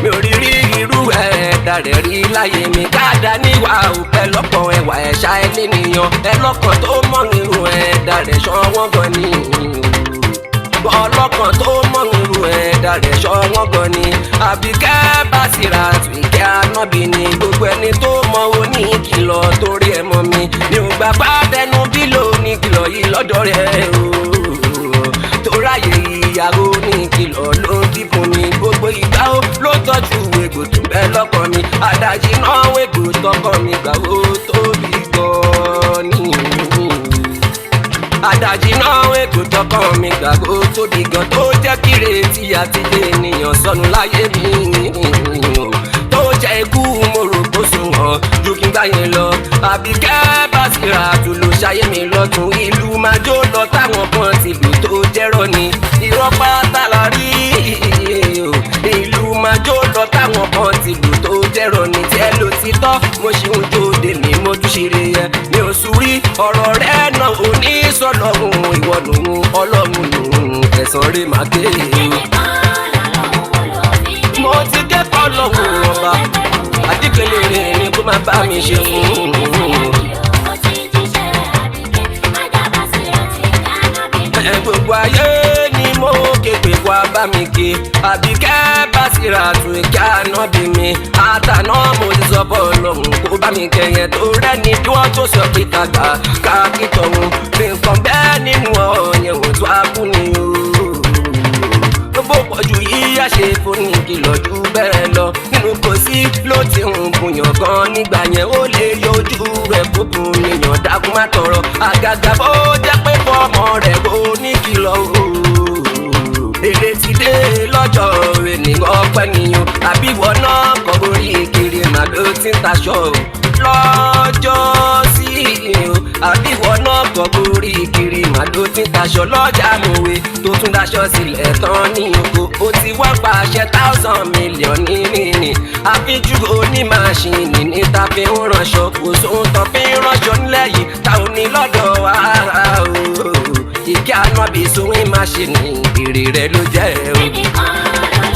mi ò rí rí irú ẹ̀dá rẹ̀ rí láyé mi káàdá níwà òpẹ́ lọ́pọ̀ ẹwà ẹ̀ṣá ẹlẹ́nìyàn ẹlọ́kàn tó mọ̀ irú ẹ̀dá rẹ̀ ṣọwọ́ gan ni ọlọ́kàn tó mọ̀ irú ẹ̀dá rẹ̀ ṣọ́wọ́n gan ni Àbíkẹ́ Basirat ìkẹ́ ànábì ni gbogbo ẹni tó mọ oníkìlọ̀ torí ẹ̀ mọ́ mi ní ò gbà pàtẹnu bí lóní kìlọ̀ yìí lọ́dọ̀ rẹ̀ o tó ráyè ìyàwó oníkìlọ̀ ló ń dìbò mi gbogbo ìgbà ó ló tọ́jú egbò tó bẹ́ lọ́kọ̀ mi àdájì náà egbò tọkọ mi gbàwó tóbi gan ni àdájì náà egbò tọkọ mi gbàwó tóbi gan tó jẹ́ kírètí àti ènìyàn sọnù láyé mi tó jẹ́ ikú mo rò kó sùn hàn ju kí n gbá yẹn lọ Àbíkẹ́ Basirat ló ṣayé mi lọ́tún ìlú máa jó lọ táwọn kan ti lù tó jẹ́rọ ni irọ́ pátá la rí ìlú máa jó lọ táwọn kan ti lù tó jẹ́rọ ni tiẹ̀ ló ti tọ́ mo ṣe ń jó dé mi mo tún ṣe rè yẹ mi ò sùn rí ọ̀rọ̀ rẹ̀ náà ò ní sọ̀lọ́run ìwọ lòun ọlọ́run lòun ẹ̀sán rẹ̀ máa dé mo ti dẹ́kọ̀ lọ́wọ́ ọba àdìgbélé rẹ̀ ni kó má bá mi ṣe fún gbogbo ayé ni mo képe wá bá mi ké Àbíkẹ́ Basirat ìkẹ́ ànábì mi àtàná mo ti sọ bọ́ lọ́hùn kó bá mi kẹyẹ tó rẹ́ni kí wọ́n tó sọ pé kàgbà káàkiri tọ̀hún nǹkan bẹ́ẹ̀ nínú ọ̀yẹ̀ wò tó a kú ni o bó pọ̀jù yìí á ṣe fún kìlọ̀ jù bẹ́ẹ̀ lọ nínú kò sí ló ti ń bùyàn gan nígbà yẹn ó lè yọjú rẹ̀ kó bùn níyàn dákun má tọrọ àgàgà bó jẹ́ pé fọmọ rẹ̀ kó ní kìlọ̀ èrè ti dé lọ́jọ́ ènìyàn ọpẹ́ nìyàn àbí ìwọ náà kọ́ orí kiri màdó tí ń taṣọ lọ́jọ́ sí àbí ìwọ náà kọ́ orí kiri màdó tí ń taṣọ lọ́jà mòwe tó tún daṣọ sílẹ̀ tán ní oko ó ti wá pàṣẹ 1,000 million ní àfijú onímáṣíìnì ní ta fi ń ránṣọ kò sóhun tán fi ń ránṣọ nílẹ̀ yìí táwọn ní lọ́dọ̀ wa ìkẹ́ ànábì sóhun máṣíìnì èrè rẹ̀ ló jẹ́ o.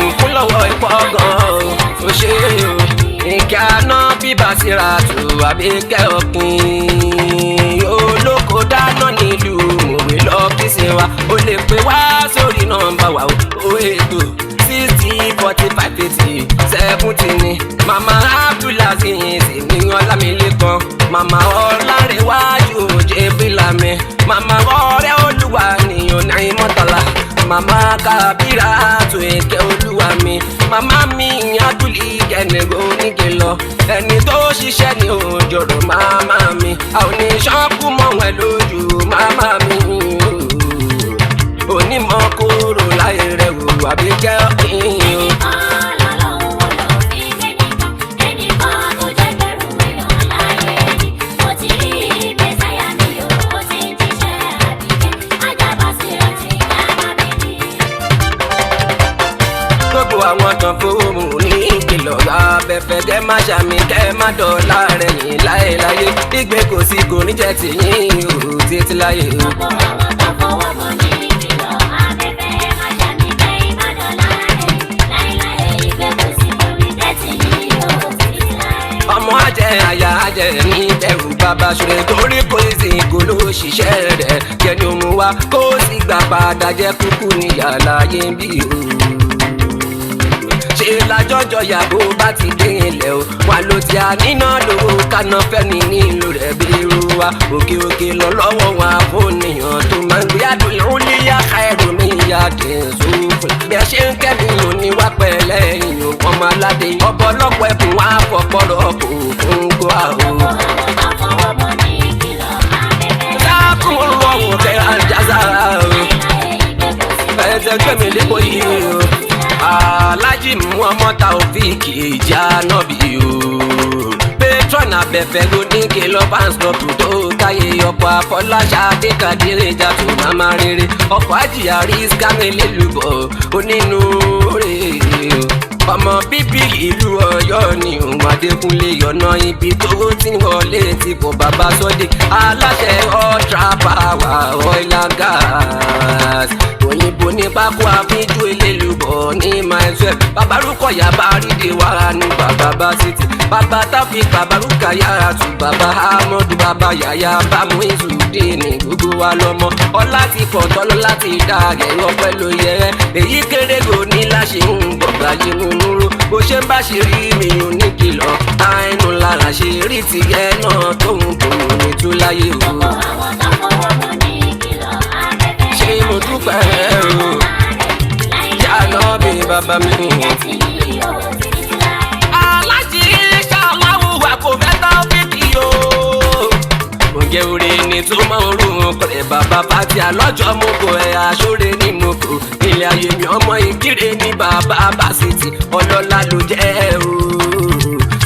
Nkúlọ̀wọ́ ipò gan-an ó ṣe o ìkẹ́ ànábì Basirat Àbíkẹ́ ọ̀kìn olóko dáná nílùú mòwe lọ́fíìsì wa ó lè pè wá sórí nọ́mbà wa ó ètò 60 45 80 70 ni mama Abdulaziz ní Ọlámilékan mama Ọlárẹ̀wájú Jébílámi mama ọ̀rẹ́ olúwa níyàn ní mọ́tàlá mama Kabiratu ìkẹ́ olúwa mi mama mi Abduli kẹ́nìgò oníke lọ ẹni tó ṣiṣẹ́ ní òjòrò mama mi àwọn oníṣọ́kù mọ́ wọn lójú mama mi onímọ̀ kúrò láyé rẹ̀ wò Àbíkẹ́ ọ̀kìn o. gbogbo àwọn tán fóòmù ní ìkìlọ̀ abẹ́fẹ́ kẹ́ má ṣàmì kẹ́ má dọ̀la rẹ̀ yìn láéláyé ìgbé kò sí kò ní jẹ́ tìyín o títí láyé o. gbogbo àwọn tán fóòmù ní ìkìlọ̀ abẹ́fẹ́ má ṣàmì kẹ́ má dọ̀la rẹ̀ yìn láéláyé ìgbé kò sí kò ní jẹ́ tìyín o títí láyé. ọmọ ajẹ àyà ajẹ ní ẹrù bàbá ṣùrẹ torí kò sí kò ló ṣiṣẹ́ rẹ̀ kẹ́ni òun wá kó sì gbà padà jẹ́ kúkú níyàrá yẹn bí o. ṣe lájọjọ yàgò bá ti dé ilẹ̀ o wà ló ti àníná lówó kaná fẹ́ni nílò rẹ̀ bí irú wa òkè òkè lọ lọ́wọ́ wọn àfọ̀nìyàn tó máa ń gbé àdúrà ó lé yàká ẹ̀rọ mi yá dẹ̀ẹ́sọ fún bí ẹ ṣe ń kẹ́mi òní wá pẹ̀lẹ́ ìyún ọmọ aládé ọ̀pọ̀lọpọ̀ ẹ̀bùn wá fọ̀pọ̀lọ̀ kò fún gbọ́ àwọn. sáàkùn rọrùn kẹ́ àjàzà ẹ̀ẹ́dẹ̀ gbẹ̀mí lẹ́kọ̀ọ́ yìí o. Alhaji Muhammad Taofeek Ìjànàbí o patron abẹ́fẹ́ ló ní kí lọ fans club tó táyé ọkọ̀ Afọláṣadé Kàdíré Jàtò màmá rere ọkọ̀ àjìyà Rizka Elélùbọ̀ onínúure o ọmọ bíbí ìlú Ọ̀yọ́ ni òun Adékúnlé yọ̀nà ibi tó ti wọlé tí kò bàbá sọ́dé aláṣẹ Ultra Power oil and gas òyìnbó ní pákó àfíjú Elélùbọ̀ ní my twelve babarúkọ wáyà bá ríde wàrà ní bàbá bá títì bàbá táfi bàbá rúkàyà àtù bàbá amọ́dù bàbá yàyà bámu ìzùdí ní gbogbo wa lọ́mọ ọlá ti pọ̀ tọ́lọ́ láti dá ẹ̀rọ pẹ̀lú yẹrẹ èyí kéré gò ní láṣẹ ń gbọ̀gbà yìí mú múró bó ṣe ń bá ṣe rí mi ò ní kìlọ̀ àìnú lára ṣe rí tìyẹ náà tóun tòun ní tú láyé o. ṣé mo dúpẹ́ o yálà bí bàbá mi. alájí ṣàláwù wà kò fẹ́ tán fídì o. oúnjẹ orí ni tó máa ń rún ọkọ̀rẹ́ bàbá pàtí àlọ́jọ́ mú kó ẹ̀ aṣọ́re ní mú kó ilé ayé mi ọmọ ìkírè ní bàbá bàṣítì ọlọ́lá ló jẹ́ o.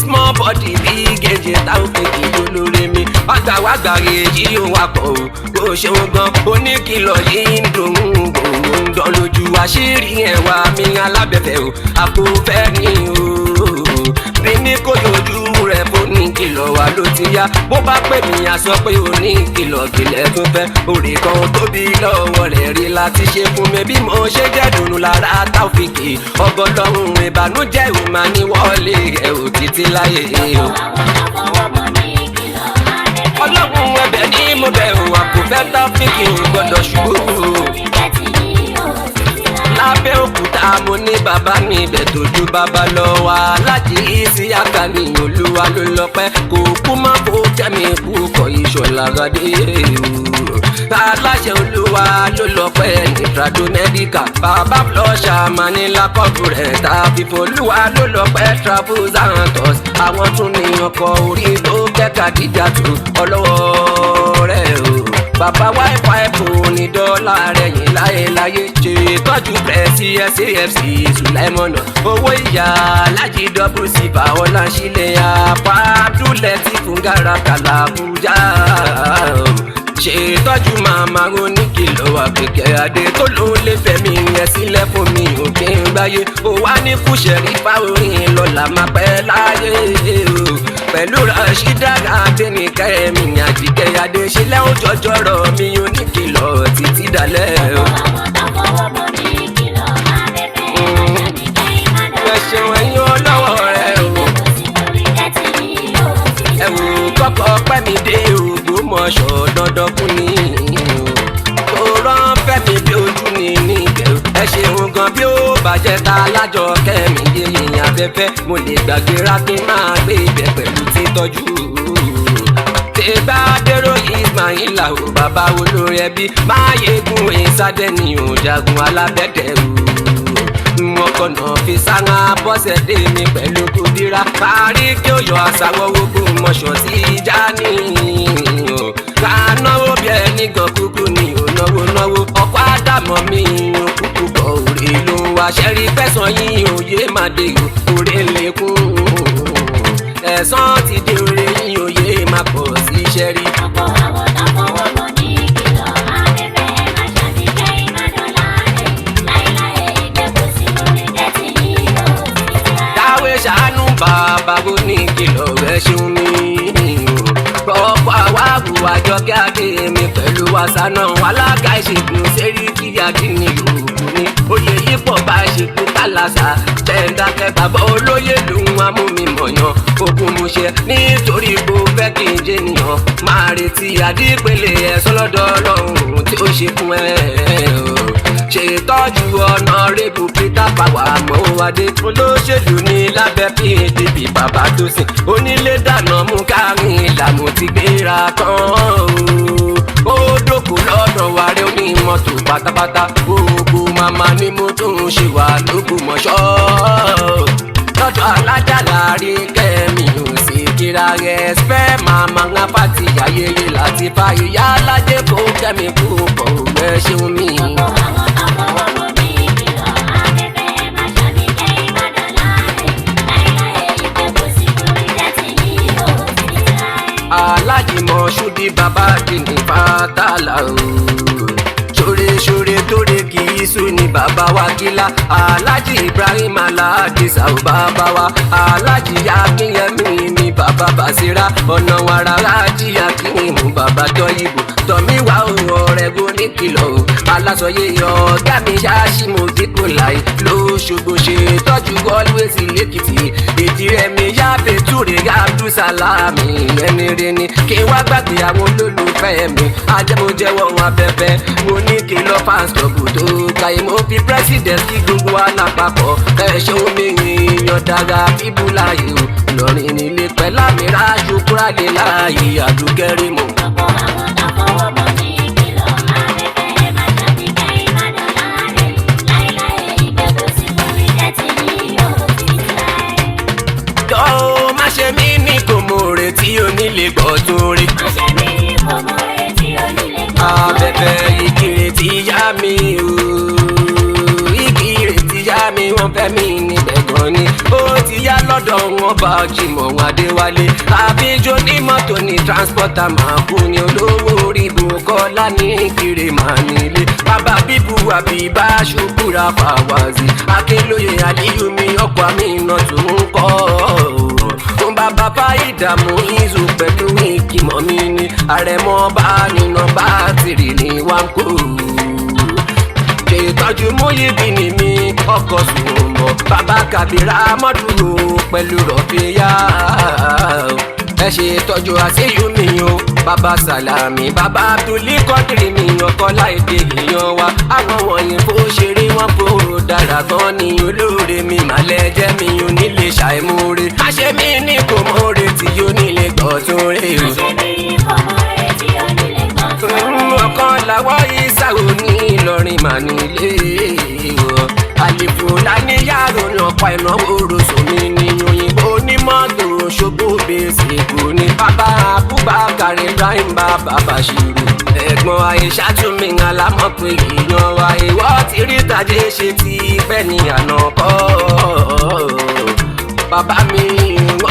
small body big engine táwọn kéèkì olóore mi wàgbàwàgbà èyí ò wà pọ̀ o bó ṣeun gan oníkìlọ̀ yìí ń dùn ún dán lójú àṣírí ẹ̀wà mi alábẹ̀fẹ̀ o àpò fẹ́ ni o bí ní kò yọjú rẹ̀ fún ní kìlọ̀ wà ló ti yá bó bá pè mí a sọ pé o ní kìlọ̀ kìlẹ̀ tó fẹ́ òrè kan tóbi lọ́wọ́ rẹ̀ rí láti ṣe fún mi bí mo ṣe jẹ́ dùnú lára Taofiki ọgọlọ́run ìbànújẹ́ ò máa ní wọlé ẹ̀ ò títí láyé o. ọlọ́run ẹ̀bẹ̀ ni mo bẹ̀ wà kò fẹ́ Taofiki ò gbọ́dọ̀ ṣubú lábẹ́ òkúta mo ní bàbá mi ibẹ̀ tójú bàbá lọ wá láti ìsí àkàní olúwa ló lọ́pẹ́ kò kú má kó jẹ́mi kú kọ́ ìṣọ̀lá gàdé aláṣẹ olúwa ló lọ́pẹ́ ní Prado Medical bàbá flọ́ṣà manila kọ́ọ̀bù rẹ̀ tàbí folúwa ló lọ́pẹ́ Travels and Tours àwọn tún ní ọkọ̀ orí tó kẹ́ka dídá tó ọlọ́wọ́ rẹ̀ o bàbá wifi fún ní dọ́là rẹ̀ yìí láyéláyé ṣe tọ́jú bẹ́ẹ̀ sí SAFC Sulaimona owó ìyá alájí double sífà ọ̀làṣílẹ̀ àpàdúlẹ̀ tí fún gàràkàlà Àbújá ṣètọ́jú màmá oníkìlọ̀ àgbẹ̀kẹ̀ adé tó lóun lè fẹ̀mí yẹn sílẹ̀ fún mi ò kí n gbáyé ó wá ní kùsẹ̀rí fáwọn lọ́la máa pẹ́ láyé o pẹ̀lú Rashida Adéníkẹ́ ẹ̀mí àjíkẹ́ adé ṣílẹ̀ ó jọjọ́rọ̀ mi oníkìlọ̀ títí dalẹ̀ o. ẹ̀ṣẹ̀ wẹ̀yìn ọlọ́wọ́ rẹ̀ o ẹ̀wò kọ́kọ́ pẹ́ mi dé Ògbómọ̀ṣọ́ dandan kú ni o rán fẹ́mi bí ojú ni níbẹ̀ ẹ ṣeun gan bí ó bàjẹ́ ta lájọ kẹ́mi yẹ̀yìn afẹ́fẹ́ mo lè gbàgbé rákín máa gbé ibẹ̀ pẹ̀lú títọ́jú tẹ́gbà dérò Ismaila o bàbá olórí ẹbí máa yegun ìsádẹ́ ni ò jagun alábẹ́dẹ̀ o mọ̀kànnà fi sáńgá bọ́sẹ̀ dé mi pẹ̀lú Kúdírà parí kí ó yọ àṣàwọ̀ ogun mọ̀ṣọ́ sí Jáni o ká náwó bí ẹni gan kúkú ni ò náwó ọkọ̀ àdàmọ́ mi ò kúkú bọ̀ òrè ló ń wá ṣẹ́rí fẹ̀sán yín òye máa dé o òrè lékún ẹ̀sán ti dé òrè yín òye máa pọ̀ sí ṣẹ́rí. ọ̀pọ̀ àwọn táfọwọ́ mọ́ ní kìlọ̀ afẹ́fẹ́ máa ṣàdíjẹ́ ìmọ̀dọ́lá rẹ̀ láéláé ìgbẹ́kọ̀ sí lórí tẹ́tí yìí ó ti ta. dáwé ṣàánú bàbá bó ní kìlọ̀ rẹ̀ ṣeun mi ọ̀pọ̀ àwáàbù àjọkẹ́ adé mi pẹ̀lú wàsánà alága ìṣègùn sẹ́ríkì adínní òògùn ni oyè yìí pọ̀ bá ṣègùn kálásà tẹ̀ǹdàkẹ́ bàbá olóyè lòun amúmimọ̀yàn ogun muṣẹ́ nítorí bó fẹ́ kí n jẹ́ nìyàn máa retí àdípele ẹ̀sọ́ lọ́dọ̀ Ọlọ́run tí ó ṣe fún ẹ ṣètọ́jú Honorable Peter Power Àmọ́wádé olóṣèlú ní lábẹ́ PDP bàbá tó sìn onílé dáná mú kárin ìlànà ti gbéra tán ó dókòó lọ́dọ̀ wàrẹ́ onímọ́tò pátápátá gbogbo màmá ni mo tún ṣe wà l'Ógbómọ̀ṣọ́ lọ́dọ̀ alájàlá rí kẹ́mi ò sì kíra rẹ̀ spẹ́ màmá ń pàtì ayẹyẹ láti fa ìyá alájẹ kó kẹ́mi kú bọ̀ rẹ̀ ṣeun mi. alájìmọ̀ ṣúdí bàbá dìní fàtàlà o ṣoore tóre kì í sùn ní bàbá wa kílá alájì Ibrahim aládìsá ò bàbá wa alájì Akínyẹmí ní bàbá Bàṣírà ọ̀nà wàrà alájì Akínyẹmú bàbá Tọ́yìbù tọ́míwá ọ̀rẹ́ goníkìlọ̀ o alásọyé ọ̀gá mi ṣáṣí mo dínkù láì lóṣogbo ṣe tọ́jú tọ́jú always lẹ́kìtì èjì rẹ̀ mi yá bẹ́túrè Abdulsalami ẹni rẹ ni kí wá gbàgbé àwọn olólùfẹ́ mi ajẹ́mọ́jẹ́wọ́ wọn afẹ́fẹ́ mo ní kí lọ́ pásítọ̀bù tó káyé mo fi president kí gbogbo wa lápapọ̀ ẹ̀ṣẹ̀ omi èèyàn dára bíbú láàyè o Ìlọrin nílé pẹ̀lú àmì ráṣù kúrálẹ̀ láàyè àdúgẹ́rì mọ́. ọ̀pọ̀ àwọn tó fọwọ́ bọ̀ ní kìlọ̀ máa rẹ̀ fẹ́ máa tàbí kẹ́yìn má dọ̀là rẹ̀ láéláé ìgbẹ́ kò sí fún mi tẹ́tí ní òfin láé. Jọ́ má ṣe mí ní kò mọ retí onílé gbọ́ tó rí. má ṣe mí ní kò mọ retí onílé gbọ́ tó rí. Abẹ́fẹ́ ìkirè ti yá mi o ìkirè ti yá mi wọ́n fẹ́ mi níbẹ̀ gan ni ó ti yá lọ́dọ̀ wọn bá Jimoh Adéwálé àbíjọ ní mọ́tò ní transporter máa kú ni olówó orí Bùkọ́lá ní ìkirè máa nílé bàbá bíbu àbíbá ṣùkúra Fàwázì Akínlóye Àlíyù mi ọkọ̀ àmì iná tó ń kọ́ fún bàbá Fáìdàmú ìzù pẹ̀lú ìkìmọ̀ mi ni àrẹ̀mọ́ bá nínú bátìrì ní wáńkó ìtọ́jú múyìbí ni mi ọkọ̀ sùnmọ̀ bàbá Kàbírà mọ́dúró pẹ̀lú rọ̀fíyà ẹ ṣe ìtọ́jú àṣeyù mi o bàbá Sàlámì bàbá Abdulí Kọ́dìrì mi ọkọ̀ láìdè èèyàn wa àwọn wọ̀nyí fó ṣeré wọn fó dára gan ni olóore mi màlẹ́ jẹ́ mi ò nílé ṣàìmúre má ṣe mí ní kò mọ́ retí yóò nílé gbọ́ tún rè o. má ṣe mí ní kò mọ retí onílé gbọ́ tó rí. ọkàn làwọ̀ ìsàwò ní Ìlọrin mà nílé wọ̀ àlèfò láníyàrá ọ̀pá ìnáwó rosùn mi ní òyìnbó onímọ̀tò ṣògbó bèsè kò ní bàbá Abubakar Ibrahim bàbá Bashiru ẹ̀gbọ́n Àìṣà tún mi ń alámọ̀ pé èèyàn wa ìwọ́ ti rí tàjé ṣe ti pẹ́ ní àná kọ́ bàbá mi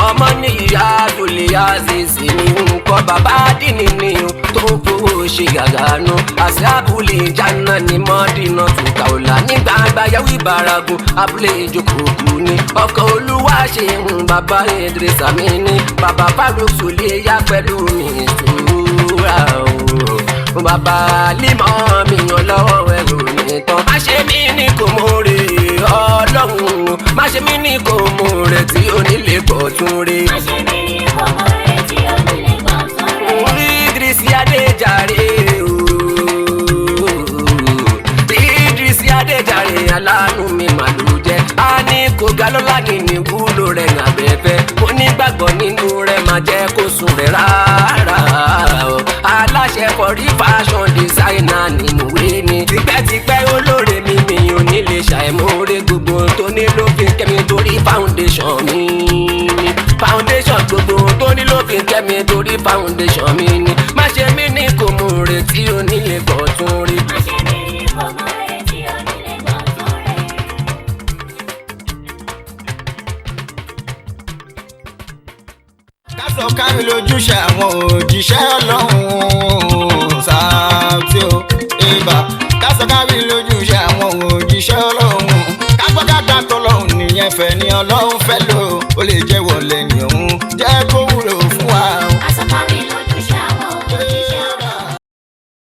ọmọ ní ìyá àdúlé àzèzè ní nǹkan bàbá dínì ní tó ń fowó ṣe gàgànú àṣẹ abúlé jáná ní mọ́dínà tó kàwọ́lá ní gbangba yàwó ìbáragun abúlé ìjókòó ní ọkọ̀ olúwa ṣe ń bàbá Idrisa mi ní bàbá Farouk Suleya pẹ̀lú mi ìtura o bàbá límọ̀ mi yàn lọ́wọ́ ẹ̀rù nìtàn má ṣe mí ní kò mórè Ọlọ́run má ṣe mí ní kò mórè tí onílé gbọ́ tún rí. má ṣe mí ní kò mọ retí onílé gbọ́ tó rí. orí Idrisi Adéjàre Idrisi Adéjàre aláàánú mi mà ló jẹ́ a ní kò ga lọ́la ní wúlò rẹ̀ àbẹ̀fẹ́ mo nígbàgbọ́ nínú rẹ̀ má jẹ́ kó sùn rẹ̀ rárá aláṣẹ kọrí fashion designer nínú ìwé ni tipẹ́tipẹ́ olóore mi ò ní lè ṣàìmóore gbogbo tó ní ló fi kẹ́mi torí foundation mi ni foundation gbogbo tó ní ló fi kẹ́mi torí foundation mi ni má ṣe mí ní kò mú retí onílé gbọ́ tún rí. má ṣe mí ní kò mọ retí onílé gbọ́ tó rí. kásọ̀ kárí lójúṣe àwọn òjíṣẹ́ Ọlọ́run Saoty o ibà kásọ̀ kárí lójúṣe àwọn òjíṣẹ́ Ọlọ́run kágbọ́kágbá tọ́lọ́run nìyẹn fẹ́ ni Ọlọ́run fẹ́ lò ó lè jẹ́ wọlé ní